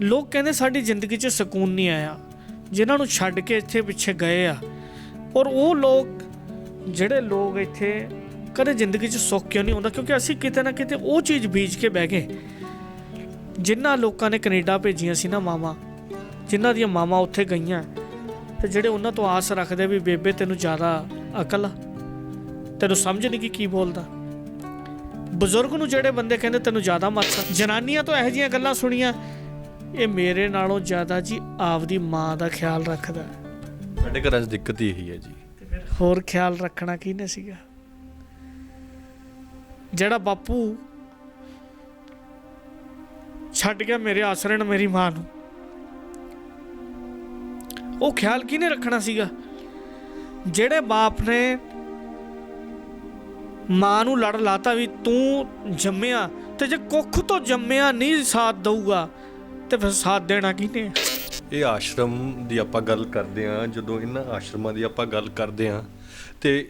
ਲੋਕ ਕਹਿੰਦੇ ਸਾਡੀ ਜ਼ਿੰਦਗੀ 'ਚ ਸਕੂਨ ਨਹੀਂ ਆਇਆ, ਜਿਨ੍ਹਾਂ ਨੂੰ ਛੱਡ ਕੇ ਇੱਥੇ ਪਿੱਛੇ ਗਏ ਆ। ਔਰ ਉਹ ਲੋਕ ਜਿਹੜੇ ਲੋਕ ਇੱਥੇ ਕਦੇ ਜ਼ਿੰਦਗੀ 'ਚ ਸੁੱਖ ਕਿਉਂ ਨਹੀਂ ਆਉਂਦਾ? ਕਿਉਂਕਿ ਅਸੀਂ ਕਿਤੇ ਨਾ ਕਿਤੇ ਉਹ ਚੀਜ਼ ਬੀਜ ਕੇ ਬਹਿ ਗਏ। ਜਿਨ੍ਹਾਂ ਲੋਕਾਂ ਨੇ ਕੈਨੇਡਾ ਭੇਜੀਆਂ ਸੀ ਨਾ ਮਾਵਾਂ, ਜਿਨ੍ਹਾਂ ਦੀਆਂ ਮਾਵਾਂ ਉੱਥੇ ਗਈਆਂ, ਤੇ ਜਿਹੜੇ ਉਹਨਾਂ ਤੋਂ ਆਸ ਰੱਖਦੇ ਵੀ ਬੇਬੇ ਤੈਨੂੰ ਜ਼ਿਆਦਾ ਅਕਲ ਆ, ਤੈਨੂੰ ਸਮਝ ਨਹੀਂ ਕਿ ਕੀ ਬੋਲਦਾ। ਬਜ਼ੁਰਗ ਨੂੰ ਜਿਹੜੇ ਬੰਦੇ ਕਹਿੰਦੇ ਤੈਨੂੰ ਜ਼ਿਆਦਾ ਮੱਤ। ਜਨਾਨੀਆਂ ਤੋਂ ਇਹੋ ਜਿਹੀਆਂ ਗੱਲਾਂ ਸੁਣੀਆਂ, ਇਹ ਮੇਰੇ ਨਾਲੋਂ ਜ਼ਿਆਦਾ ਜੀ ਆਪਦੀ ਮਾਂ ਦਾ ਖਿਆਲ ਰੱਖਦਾ। ਸਾਡੇ ਘਰਾਂ 'ਚ ਦਿੱਕਤ ਹੀ ਇਹੀ ਹੈ ਜੀ। ਹੋਰ ਖਿਆਲ ਰੱਖਣਾ ਕਿਹਨੇ ਸੀਗਾ? ਜਿਹੜਾ ਬਾਪੂ ਛੱਡ ਗਿਆ ਮੇਰੇ ਆਸਰੇ ਨਾਲ ਮੇਰੀ ਮਾਂ ਨੂੰ, ਉਹ ਖਿਆਲ ਕਿਹਨੇ ਰੱਖਣਾ ਸੀਗਾ? ਜਿਹੜੇ ਬਾਪ ਨੇ ਮਾਂ ਨੂੰ ਲੜ ਲਾਤਾ ਵੀ ਤੂੰ ਜੰਮਿਆ, ਤੇ ਜੇ ਕੁੱਖ ਤੋਂ ਜੰਮਿਆ ਨਹੀਂ ਸਾਥ ਦਊਗਾ ਤੇ ਫਿਰ ਸਾਥ ਦੇਣਾ ਕਿਹਨੇ? ਇਹ ਆਸ਼ਰਮ ਦੀ ਆਪਾਂ ਗੱਲ ਕਰਦੇ ਹਾਂ, ਜਦੋਂ ਇਹਨਾਂ ਆਸ਼ਰਮਾਂ ਦੀ ਆਪਾਂ ਗੱਲ ਕਰਦੇ ਹਾਂ ਤੇ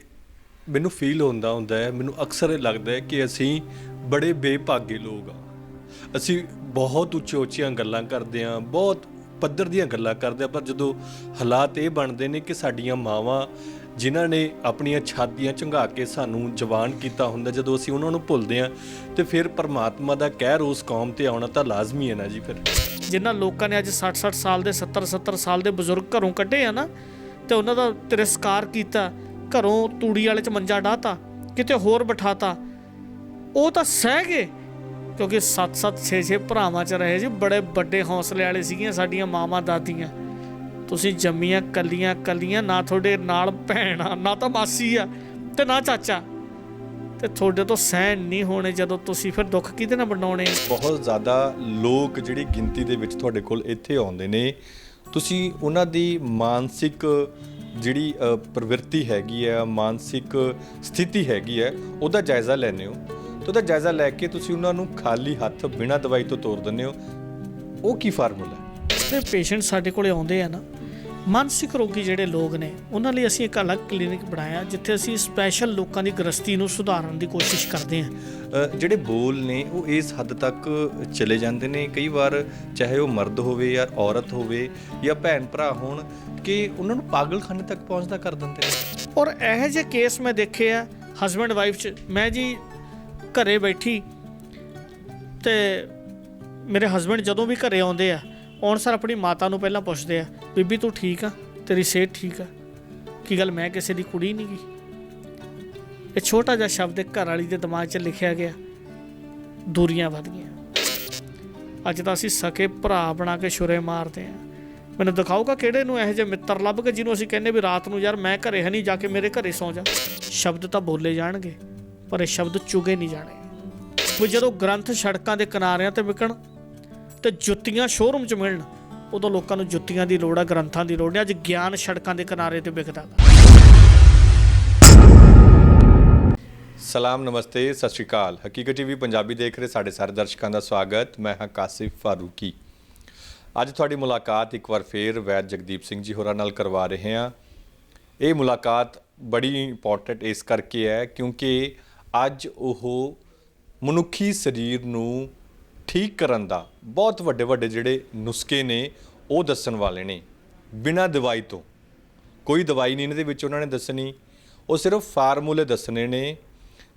ਮੈਨੂੰ ਫੀਲ ਹੁੰਦਾ ਹੈ, ਮੈਨੂੰ ਅਕਸਰ ਇਹ ਲੱਗਦਾ ਹੈ ਕਿ ਅਸੀਂ ਬੜੇ ਬੇਭਾਗੇ ਲੋਕ ਹਾਂ। ਅਸੀਂ ਬਹੁਤ ਉੱਚੀਆਂ ਗੱਲਾਂ ਕਰਦੇ ਹਾਂ, ਬਹੁਤ ਪੱਧਰ ਦੀਆਂ ਗੱਲਾਂ ਕਰਦੇ ਹਾਂ, ਪਰ ਜਦੋਂ ਹਾਲਾਤ ਇਹ ਬਣਦੇ ਨੇ ਕਿ ਸਾਡੀਆਂ ਮਾਵਾਂ ਜਿਨ੍ਹਾਂ ਨੇ ਆਪਣੀਆਂ ਛਾਤੀਆਂ ਝੰਗਾ ਕੇ ਸਾਨੂੰ ਜਵਾਨ ਕੀਤਾ ਹੁੰਦਾ, ਜਦੋਂ ਅਸੀਂ ਉਹਨਾਂ ਨੂੰ ਭੁੱਲਦੇ ਹਾਂ ਤੇ ਫਿਰ ਪਰਮਾਤਮਾ ਦਾ ਕਹਿਰ ਉਸ ਕੌਮ ਤੇ ਆਉਣਾ ਤਾਂ ਲਾਜ਼ਮੀ ਹੈ ਨਾ ਜੀ। ਫਿਰ ਜਿਨ੍ਹਾਂ ਲੋਕਾਂ ਨੇ ਅੱਜ 60 ਸਾਲ ਦੇ 70 ਸਾਲ ਦੇ ਬਜ਼ੁਰਗ ਘਰੋਂ ਕੱਢੇ ਆ ਨਾ, ਤੇ ਉਹਨਾਂ ਦਾ ਤਿਰਸਕਾਰ ਕੀਤਾ, ਘਰੋਂ ਤੂੜੀ ਵਾਲੇ 'ਚ ਮੰਜਾ ਡਾਹਤਾ, ਕਿਤੇ ਹੋਰ ਬਿਠਾਤਾ, ਉਹ ਤਾਂ ਸਹਿ ਗਏ ਕਿਉਂਕਿ 7 6 ਭਰਾਵਾਂ 'ਚ ਰਹੇ ਜੀ। ਬੜੇ ਵੱਡੇ ਹੌਸਲੇ ਵਾਲੇ ਸੀਗੀਆਂ ਸਾਡੀਆਂ ਮਾਵਾਂ ਦਾਦੀਆਂ। ਤੁਸੀਂ ਜੰਮੀਆਂ ਕੱਲੀਆਂ, ਨਾ ਤੁਹਾਡੇ ਨਾਲ ਭੈਣ ਆ, ਨਾ ਤਾਂ ਮਾਸੀ ਆ, ਤੇ ਨਾ ਚਾਚਾ, ਤੇ ਤੁਹਾਡੇ ਤੋਂ ਸਹਿਣ ਨਹੀਂ ਹੋਣੇ ਜਦੋਂ ਤੁਸੀਂ ਫਿਰ ਦੁੱਖ ਕਿਹਦੇ ਨਾਲ ਵੰਡਾਉਣੇ? ਬਹੁਤ ਜ਼ਿਆਦਾ ਲੋਕ ਜਿਹੜੀ ਗਿਣਤੀ ਦੇ ਵਿੱਚ ਤੁਹਾਡੇ ਕੋਲ ਇੱਥੇ ਆਉਂਦੇ ਨੇ, ਤੁਸੀਂ ਉਹਨਾਂ ਦੀ ਮਾਨਸਿਕ ਜਿਹੜੀ ਪ੍ਰਵਿਰਤੀ ਹੈਗੀ ਹੈ, ਮਾਨਸਿਕ ਸਥਿਤੀ ਹੈਗੀ ਹੈ, ਉਹਦਾ ਜਾਇਜ਼ਾ ਲੈਂਦੇ ਹੋ। ਤੇ ਉਹਦਾ ਜਾਇਜ਼ਾ ਲੈ ਕੇ ਤੁਸੀਂ ਉਹਨਾਂ ਨੂੰ ਖਾਲੀ ਹੱਥ ਬਿਨਾਂ ਦਵਾਈ ਤੋਂ ਤੋਰ ਦਿੰਦੇ ਹੋ। ਉਹ ਕੀ ਫਾਰਮੂਲਾ ਹੈ? ਜਿਹੜੇ ਪੇਸ਼ੈਂਟ ਸਾਡੇ ਕੋਲ ਆਉਂਦੇ ਆ ਨਾ, ਮਾਨਸਿਕ ਰੋਗੀ ਜਿਹੜੇ ਲੋਕ ਨੇ, ਉਹਨਾਂ ਲਈ ਅਸੀਂ ਇੱਕ ਅਲੱਗ ਕਲੀਨਿਕ ਬਣਾਇਆ ਜਿੱਥੇ ਅਸੀਂ ਸਪੈਸ਼ਲ ਲੋਕਾਂ ਦੀ ਗ੍ਰਸਤੀ ਨੂੰ ਸੁਧਾਰਨ ਦੀ ਕੋਸ਼ਿਸ਼ ਕਰਦੇ ਹਾਂ। ਜਿਹੜੇ ਬੋਲ ਨੇ ਉਹ ਇਸ ਹੱਦ ਤੱਕ ਚਲੇ ਜਾਂਦੇ ਨੇ ਕਈ ਵਾਰ, ਚਾਹੇ ਉਹ ਮਰਦ ਹੋਵੇ ਜਾਂ ਔਰਤ ਹੋਵੇ ਜਾਂ ਭੈਣ ਭਰਾ ਹੋਣ, ਕਿ ਉਹਨਾਂ ਨੂੰ ਪਾਗਲਖਾਨੇ ਤੱਕ ਪਹੁੰਚਦਾ ਕਰ ਦਿੰਦੇ ਨੇ। ਔਰ ਇਹੋ ਜਿਹੇ ਕੇਸ ਮੈਂ ਦੇਖੇ ਆ ਹਸਬੈਂਡ ਵਾਈਫ 'ਚ। ਮੈਂ ਜੀ ਘਰੇ ਬੈਠੀ ਤੇ ਮੇਰੇ ਹਸਬੈਂਡ ਜਦੋਂ ਵੀ ਘਰੇ ਆਉਂਦੇ ਆ, ਆਉਣ ਸਾਰ ਆਪਣੀ ਮਾਤਾ ਨੂੰ ਪਹਿਲਾਂ ਪੁੱਛਦੇ ਆ, ਬੀਬੀ ਤੂੰ ਠੀਕ ਆ, ਤੇਰੀ ਸਿਹਤ ਠੀਕ ਆ? ਕੀ ਗੱਲ ਮੈਂ ਕਿਸੇ ਦੀ ਕੁੜੀ ਨਹੀਂ ਗੀ? ਇਹ ਛੋਟਾ ਜਿਹਾ ਸ਼ਬਦ ਘਰ ਵਾਲੀ ਦੇ ਦਿਮਾਗ 'ਚ ਲਿਖਿਆ ਗਿਆ, ਦੂਰੀਆਂ ਵੱਧ ਗਈਆਂ। ਅੱਜ ਤਾਂ ਅਸੀਂ ਸਕੇ ਭਰਾ ਬਣਾ ਕੇ ਛੁਰੇ ਮਾਰਦੇ ਆ। ਮੈਨੂੰ ਦਿਖਾਊਗਾ ਕਿਹੜੇ ਨੂੰ ਇਹੋ ਜਿਹੇ ਮਿੱਤਰ ਲੱਭ ਕੇ ਜਿਹਨੂੰ ਅਸੀਂ ਕਹਿੰਦੇ ਵੀ ਰਾਤ ਨੂੰ ਯਾਰ ਮੈਂ ਘਰੇ ਹੈ ਨਹੀਂ, ਜਾ ਕੇ ਮੇਰੇ ਘਰੇ ਸੌਂ ਜਾ। ਸ਼ਬਦ ਤਾਂ ਬੋਲੇ ਜਾਣਗੇ ਪਰ ਇਹ ਸ਼ਬਦ ਚੁਗੇ ਨਹੀਂ ਜਾਣੇ। ਵੀ ਜਦੋਂ ਗ੍ਰੰਥ ਸੜਕਾਂ ਦੇ ਕਿਨਾਰਿਆਂ ਤੇ ਵਿਕਣ ਤੇ ਜੁੱਤੀਆਂ ਸ਼ੋਰੂਮ 'ਚ ਮਿਲਣ, ਉਦੋਂ ਲੋਕਾਂ ਨੂੰ ਜੁੱਤੀਆਂ ਦੀ ਲੋੜ ਆ, ਗ੍ਰੰਥਾਂ ਦੀ ਲੋੜ ਨਹੀਂ। ਅੱਜ ਗਿਆਨ ਸੜਕਾਂ ਦੇ ਕਿਨਾਰੇ ਤੇ ਵਿਕਦਾ। ਸਲਾਮ, ਨਮਸਤੇ, ਸਤਿ ਸ਼੍ਰੀ ਅਕਾਲ। ਹਕੀਕਤ ਟੀਵੀ ਪੰਜਾਬੀ ਦੇਖ ਰਹੇ ਸਾਡੇ ਸਾਰੇ ਦਰਸ਼ਕਾਂ ਦਾ ਸਵਾਗਤ। ਮੈਂ ਹਾਂ ਕਾਸਿਫ ਫਾਰੂਕੀ। ਅੱਜ ਤੁਹਾਡੀ ਮੁਲਾਕਾਤ ਇੱਕ ਵਾਰ ਫੇਰ ਵੈਦ ਜਗਦੀਪ ਸਿੰਘ ਜੀ ਹੋਰਾਂ ਨਾਲ ਕਰਵਾ ਰਹੇ ਹਾਂ। ਇਹ ਮੁਲਾਕਾਤ ਬੜੀ ਇੰਪੋਰਟੈਂਟ ਇਸ ਕਰਕੇ ਹੈ ਕਿਉਂਕਿ ਅੱਜ ਉਹ ਮਨੁੱਖੀ ਸਰੀਰ ਨੂੰ ਠੀਕ ਕਰਨ ਦਾ ਬਹੁਤ ਵੱਡੇ ਜਿਹੜੇ ਨੁਸਖੇ ਨੇ ਉਹ ਦੱਸਣ ਵਾਲੇ ਨੇ, ਬਿਨਾਂ ਦਵਾਈ ਤੋਂ। ਕੋਈ ਦਵਾਈ ਨਹੀਂ ਇਹਨਾਂ ਦੇ ਵਿੱਚ ਉਹਨਾਂ ਨੇ ਦੱਸਣੀ, ਉਹ ਸਿਰਫ ਫਾਰਮੂਲੇ ਦੱਸਣੇ ਨੇ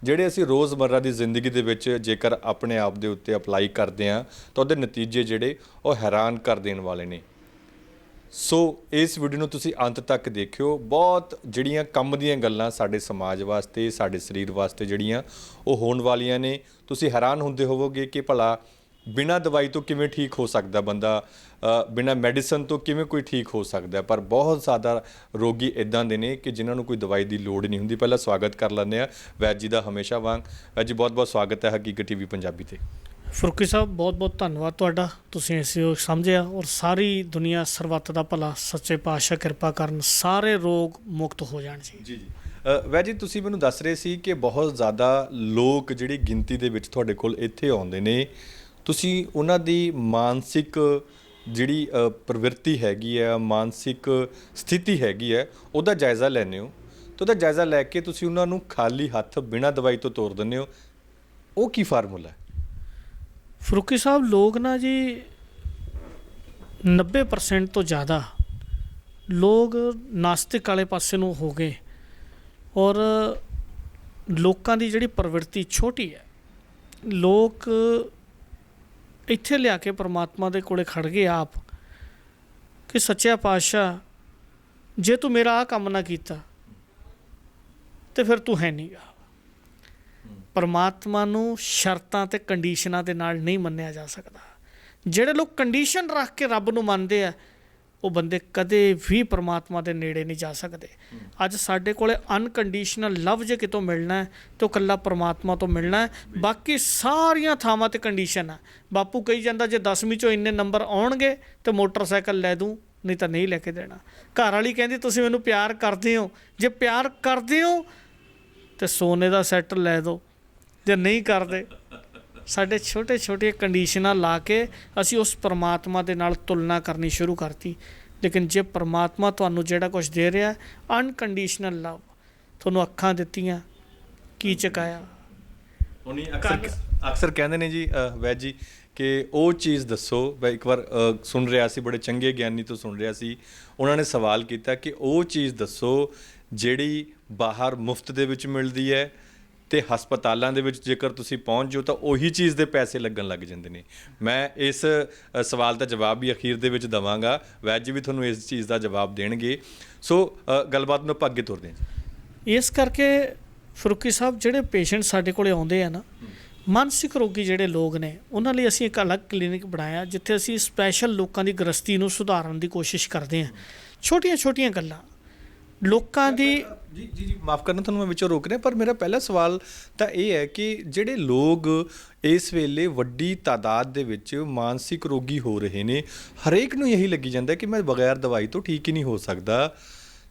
ਜਿਹੜੇ ਅਸੀਂ ਰੋਜ਼ਮर्रा ਦੀ ਜ਼ਿੰਦਗੀ ਦੇ ਵਿੱਚ ਜੇਕਰ ਆਪਣੇ ਆਪ ਦੇ ਉੱਤੇ ਅਪਲਾਈ ਕਰਦੇ ਹਾਂ ਤਾਂ ਉਹਦੇ ਨਤੀਜੇ ਜਿਹੜੇ ਉਹ ਹੈਰਾਨ ਕਰ ਦੇਣ ਵਾਲੇ ਨੇ। ਸੋ ਇਸ ਵੀਡੀਓ ਨੂੰ ਤੁਸੀਂ ਅੰਤ ਤੱਕ ਦੇਖਿਓ। ਬਹੁਤ ਜਿਹੜੀਆਂ ਕੰਮ ਦੀਆਂ ਗੱਲਾਂ ਸਾਡੇ ਸਮਾਜ ਵਾਸਤੇ, ਸਾਡੇ ਸਰੀਰ ਵਾਸਤੇ ਜਿਹੜੀਆਂ ਉਹ ਹੋਣ ਵਾਲੀਆਂ ਨੇ। ਤੁਸੀਂ ਹੈਰਾਨ ਹੁੰਦੇ ਹੋਵੋਗੇ ਕਿ ਭਲਾ ਬਿਨਾਂ ਦਵਾਈ ਤੋਂ ਕਿਵੇਂ ਠੀਕ ਹੋ ਸਕਦਾ ਬੰਦਾ, ਬਿਨਾਂ ਮੈਡੀਸਨ ਤੋਂ ਕਿਵੇਂ ਕੋਈ ਠੀਕ ਹੋ ਸਕਦਾ। ਪਰ ਬਹੁਤ ਜ਼ਿਆਦਾ ਰੋਗੀ ਇੱਦਾਂ ਦੇ ਨੇ ਕਿ ਜਿਨ੍ਹਾਂ ਨੂੰ ਕੋਈ ਦਵਾਈ ਦੀ ਲੋੜ ਨਹੀਂ ਹੁੰਦੀ। ਪਹਿਲਾਂ ਸਵਾਗਤ ਕਰ ਲੈਂਦੇ ਹਾਂ ਵੈਦ ਜੀ ਦਾ ਹਮੇਸ਼ਾ ਵਾਂਗ। ਵੈਦ ਜੀ ਬਹੁਤ ਸਵਾਗਤ ਹੈ ਹਕੀਕਤ ਟੀਵੀ ਪੰਜਾਬੀ ਤੇ। ਫਰੂਕੀ ਸਾਹਿਬ ਬਹੁਤ ਧੰਨਵਾਦ ਤੁਹਾਡਾ, ਤੁਸੀਂ ਇਸ ਸਮਝਿਆ। ਔਰ ਸਾਰੀ ਦੁਨੀਆ ਸਰਬੱਤ ਦਾ ਭਲਾ ਸੱਚੇ ਪਾਤਸ਼ਾਹ ਕਿਰਪਾ ਕਰਨ, ਸਾਰੇ ਰੋਗ ਮੁਕਤ ਹੋ ਜਾਣ ਜੀ। ਜੀ ਵੈਦ ਜੀ, ਤੁਸੀਂ ਮੈਨੂੰ ਦੱਸ ਰਹੇ ਸੀ ਕਿ ਬਹੁਤ ਜ਼ਿਆਦਾ ਲੋਕ ਜਿਹੜੀ ਗਿਣਤੀ ਦੇ ਵਿੱਚ ਤੁਹਾਡੇ ਕੋਲ ਇੱਥੇ ਆਉਂਦੇ ਨੇ, ਤੁਸੀਂ ਉਹਨਾਂ ਦੀ ਮਾਨਸਿਕ ਜਿਹੜੀ ਪ੍ਰਵਿਰਤੀ ਹੈਗੀ ਹੈ, ਮਾਨਸਿਕ ਸਥਿਤੀ ਹੈਗੀ ਹੈ, ਉਹਦਾ ਜਾਇਜ਼ਾ ਲੈਂਦੇ ਹੋ। ਤੇ ਉਹਦਾ ਜਾਇਜ਼ਾ ਲੈ ਕੇ ਤੁਸੀਂ ਉਹਨਾਂ ਨੂੰ ਖਾਲੀ ਹੱਥ ਬਿਨਾਂ ਦਵਾਈ ਤੋਂ ਤੋਰ ਦਿੰਦੇ ਹੋ। ਉਹ ਕੀ ਫਾਰਮੂਲਾ ਹੈ? ਫਰੂਕੀ ਸਾਹਿਬ, ਲੋਕ ਨਾ ਜੀ 90% ਤੋਂ ਜ਼ਿਆਦਾ ਲੋਕ ਨਾਸਤਿਕ ਵਾਲੇ ਪਾਸੇ ਨੂੰ ਹੋ ਗਏ ਔਰ ਲੋਕਾਂ ਦੀ ਜਿਹੜੀ ਪ੍ਰਵਿਰਤੀ ਛੋਟੀ ਹੈ। ਲੋਕ ਇੱਥੇ ਲਿਆ ਕੇ ਪਰਮਾਤਮਾ ਦੇ ਕੋਲੇ ਖੜ ਗਏ ਆਪ ਕਿ ਸੱਚਿਆ ਪਾਤਸ਼ਾਹ ਜੇ ਤੂੰ ਮੇਰਾ ਆਹ ਕੰਮ ਨਾ ਕੀਤਾ ਤੇ ਫਿਰ ਤੂੰ ਹੈ ਨਹੀਂ ਗਾ। ਪਰਮਾਤਮਾ ਨੂੰ ਸ਼ਰਤਾਂ ਤੇ ਕੰਡੀਸ਼ਨਾਂ ਦੇ ਨਾਲ ਨਹੀਂ ਮੰਨਿਆ ਜਾ ਸਕਦਾ। ਜਿਹੜੇ ਲੋਕ ਕੰਡੀਸ਼ਨ ਰੱਖ ਕੇ ਰੱਬ ਨੂੰ ਮੰਨਦੇ ਆ ਉਹ ਬੰਦੇ ਕਦੇ ਵੀ ਪਰਮਾਤਮਾ ਦੇ ਨੇੜੇ ਨਹੀਂ ਜਾ ਸਕਦੇ। ਅੱਜ ਸਾਡੇ ਕੋਲੇ ਅਨਕੰਡੀਸ਼ਨਲ ਲਵ ਜੇ ਕਿਤੋਂ ਮਿਲਣਾ ਹੈ ਤਾਂ ਉਹ ਇਕੱਲਾ ਪਰਮਾਤਮਾ ਤੋਂ ਮਿਲਣਾ ਹੈ। ਬਾਕੀ ਸਾਰੀਆਂ ਥਾਵਾਂ 'ਤੇ ਕੰਡੀਸ਼ਨ ਹੈ। ਬਾਪੂ ਕਹੀ ਜਾਂਦਾ ਜੇ 10ਵੀਂ 'ਚੋਂ ਇੰਨੇ ਨੰਬਰ ਆਉਣਗੇ ਤਾਂ ਮੋਟਰਸਾਈਕਲ ਲੈ ਦੂੰ, ਨਹੀਂ ਤਾਂ ਨਹੀਂ ਲੈ ਕੇ ਦੇਣਾ। ਘਰ ਵਾਲੀ ਕਹਿੰਦੀ ਤੁਸੀਂ ਮੈਨੂੰ ਪਿਆਰ ਕਰਦੇ ਹੋ, ਜੇ ਪਿਆਰ ਕਰਦੇ ਹੋ ਤਾਂ ਸੋਨੇ ਦਾ ਸੈੱਟ ਲੈ ਦਿਓ, ਜੇ ਨਹੀਂ ਕਰਦੇ ਸਾਡੇ ਛੋਟੇ ਛੋਟੀਆਂ ਕੰਡੀਸ਼ਨਾਂ ਲਾ ਕੇ ਅਸੀਂ ਉਸ ਪਰਮਾਤਮਾ ਦੇ ਨਾਲ ਤੁਲਨਾ ਕਰਨੀ ਸ਼ੁਰੂ ਕਰਤੀ। ਲੇਕਿਨ ਜੇ ਪਰਮਾਤਮਾ ਤੁਹਾਨੂੰ ਜਿਹੜਾ ਕੁਛ ਦੇ ਰਿਹਾ ਅਨਕੰਡੀਸ਼ਨਲ ਲਵ, ਤੁਹਾਨੂੰ ਅੱਖਾਂ ਦਿੱਤੀਆਂ ਕੀ ਚਕਾਇਆ। ਉਹਨੀ ਅਕਸਰ ਕਹਿੰਦੇ ਨੇ ਜੀ ਵੈਦ ਜੀ ਕਿ ਉਹ ਚੀਜ਼ ਦੱਸੋ। ਮੈਂ ਇੱਕ ਵਾਰ ਸੁਣ ਰਿਹਾ ਸੀ, ਬੜੇ ਚੰਗੇ ਗਿਆਨੀ ਤੋਂ ਸੁਣ ਰਿਹਾ ਸੀ, ਉਹਨਾਂ ਨੇ ਸਵਾਲ ਕੀਤਾ ਕਿ ਉਹ ਚੀਜ਼ ਦੱਸੋ ਜਿਹੜੀ ਬਾਹਰ ਮੁਫਤ ਦੇ ਵਿੱਚ ਮਿਲਦੀ ਹੈ ਤੇ ਹਸਪਤਾਲਾਂ ਦੇ ਵਿੱਚ ਜੇਕਰ ਤੁਸੀਂ ਪਹੁੰਚ ਜਾਓ ਤਾਂ ਉਹੀ ਚੀਜ਼ ਦੇ ਪੈਸੇ ਲੱਗਣ ਲੱਗ ਜਾਂਦੇ ਨੇ। ਮੈਂ ਇਸ ਸਵਾਲ ਦਾ ਜਵਾਬ ਵੀ ਅਖੀਰ ਦੇ ਵਿੱਚ ਦੇਵਾਂਗਾ, ਵੈਦ ਜੀ ਵੀ ਤੁਹਾਨੂੰ ਇਸ ਚੀਜ਼ ਦਾ ਜਵਾਬ ਦੇਣਗੇ। ਸੋ ਗੱਲਬਾਤ ਨੂੰ ਆਪਾਂ ਅੱਗੇ ਤੁਰਦੇ ਹਾਂ ਜੀ। ਇਸ ਕਰਕੇ ਫਰੂਕੀ ਸਾਹਿਬ ਜਿਹੜੇ ਪੇਸ਼ੈਂਟ ਸਾਡੇ ਕੋਲ ਆਉਂਦੇ ਆ ਨਾ, ਮਾਨਸਿਕ ਰੋਗੀ ਜਿਹੜੇ ਲੋਕ ਨੇ, ਉਹਨਾਂ ਲਈ ਅਸੀਂ ਇੱਕ ਅਲੱਗ ਕਲੀਨਿਕ ਬਣਾਇਆ ਜਿੱਥੇ ਅਸੀਂ ਸਪੈਸ਼ਲ ਲੋਕਾਂ ਦੀ ਗ੍ਰਸਤੀ ਨੂੰ ਸੁਧਾਰਨ ਦੀ ਕੋਸ਼ਿਸ਼ ਕਰਦੇ ਹਾਂ। ਛੋਟੀਆਂ ਛੋਟੀਆਂ ਗੱਲਾਂ ਲੋਕਾਂ ਦੀ ਜੀ ਮਾਫ ਕਰਨਾ ਤੁਹਾਨੂੰ ਮੈਂ ਵਿੱਚੋਂ ਰੋਕ ਰਿਹਾ, ਪਰ ਮੇਰਾ ਪਹਿਲਾ ਸਵਾਲ ਤਾਂ ਇਹ ਹੈ ਕਿ ਜਿਹੜੇ ਲੋਕ ਇਸ ਵੇਲੇ ਵੱਡੀ ਤਾਦਾਦ ਦੇ ਵਿੱਚ ਮਾਨਸਿਕ ਰੋਗੀ ਹੋ ਰਹੇ ਨੇ, ਹਰੇਕ ਨੂੰ ਇਹੀ ਲੱਗੀ ਜਾਂਦਾ ਕਿ ਮੈਂ ਬਗੈਰ ਦਵਾਈ ਤੋਂ ਠੀਕ ਹੀ ਨਹੀਂ ਹੋ ਸਕਦਾ,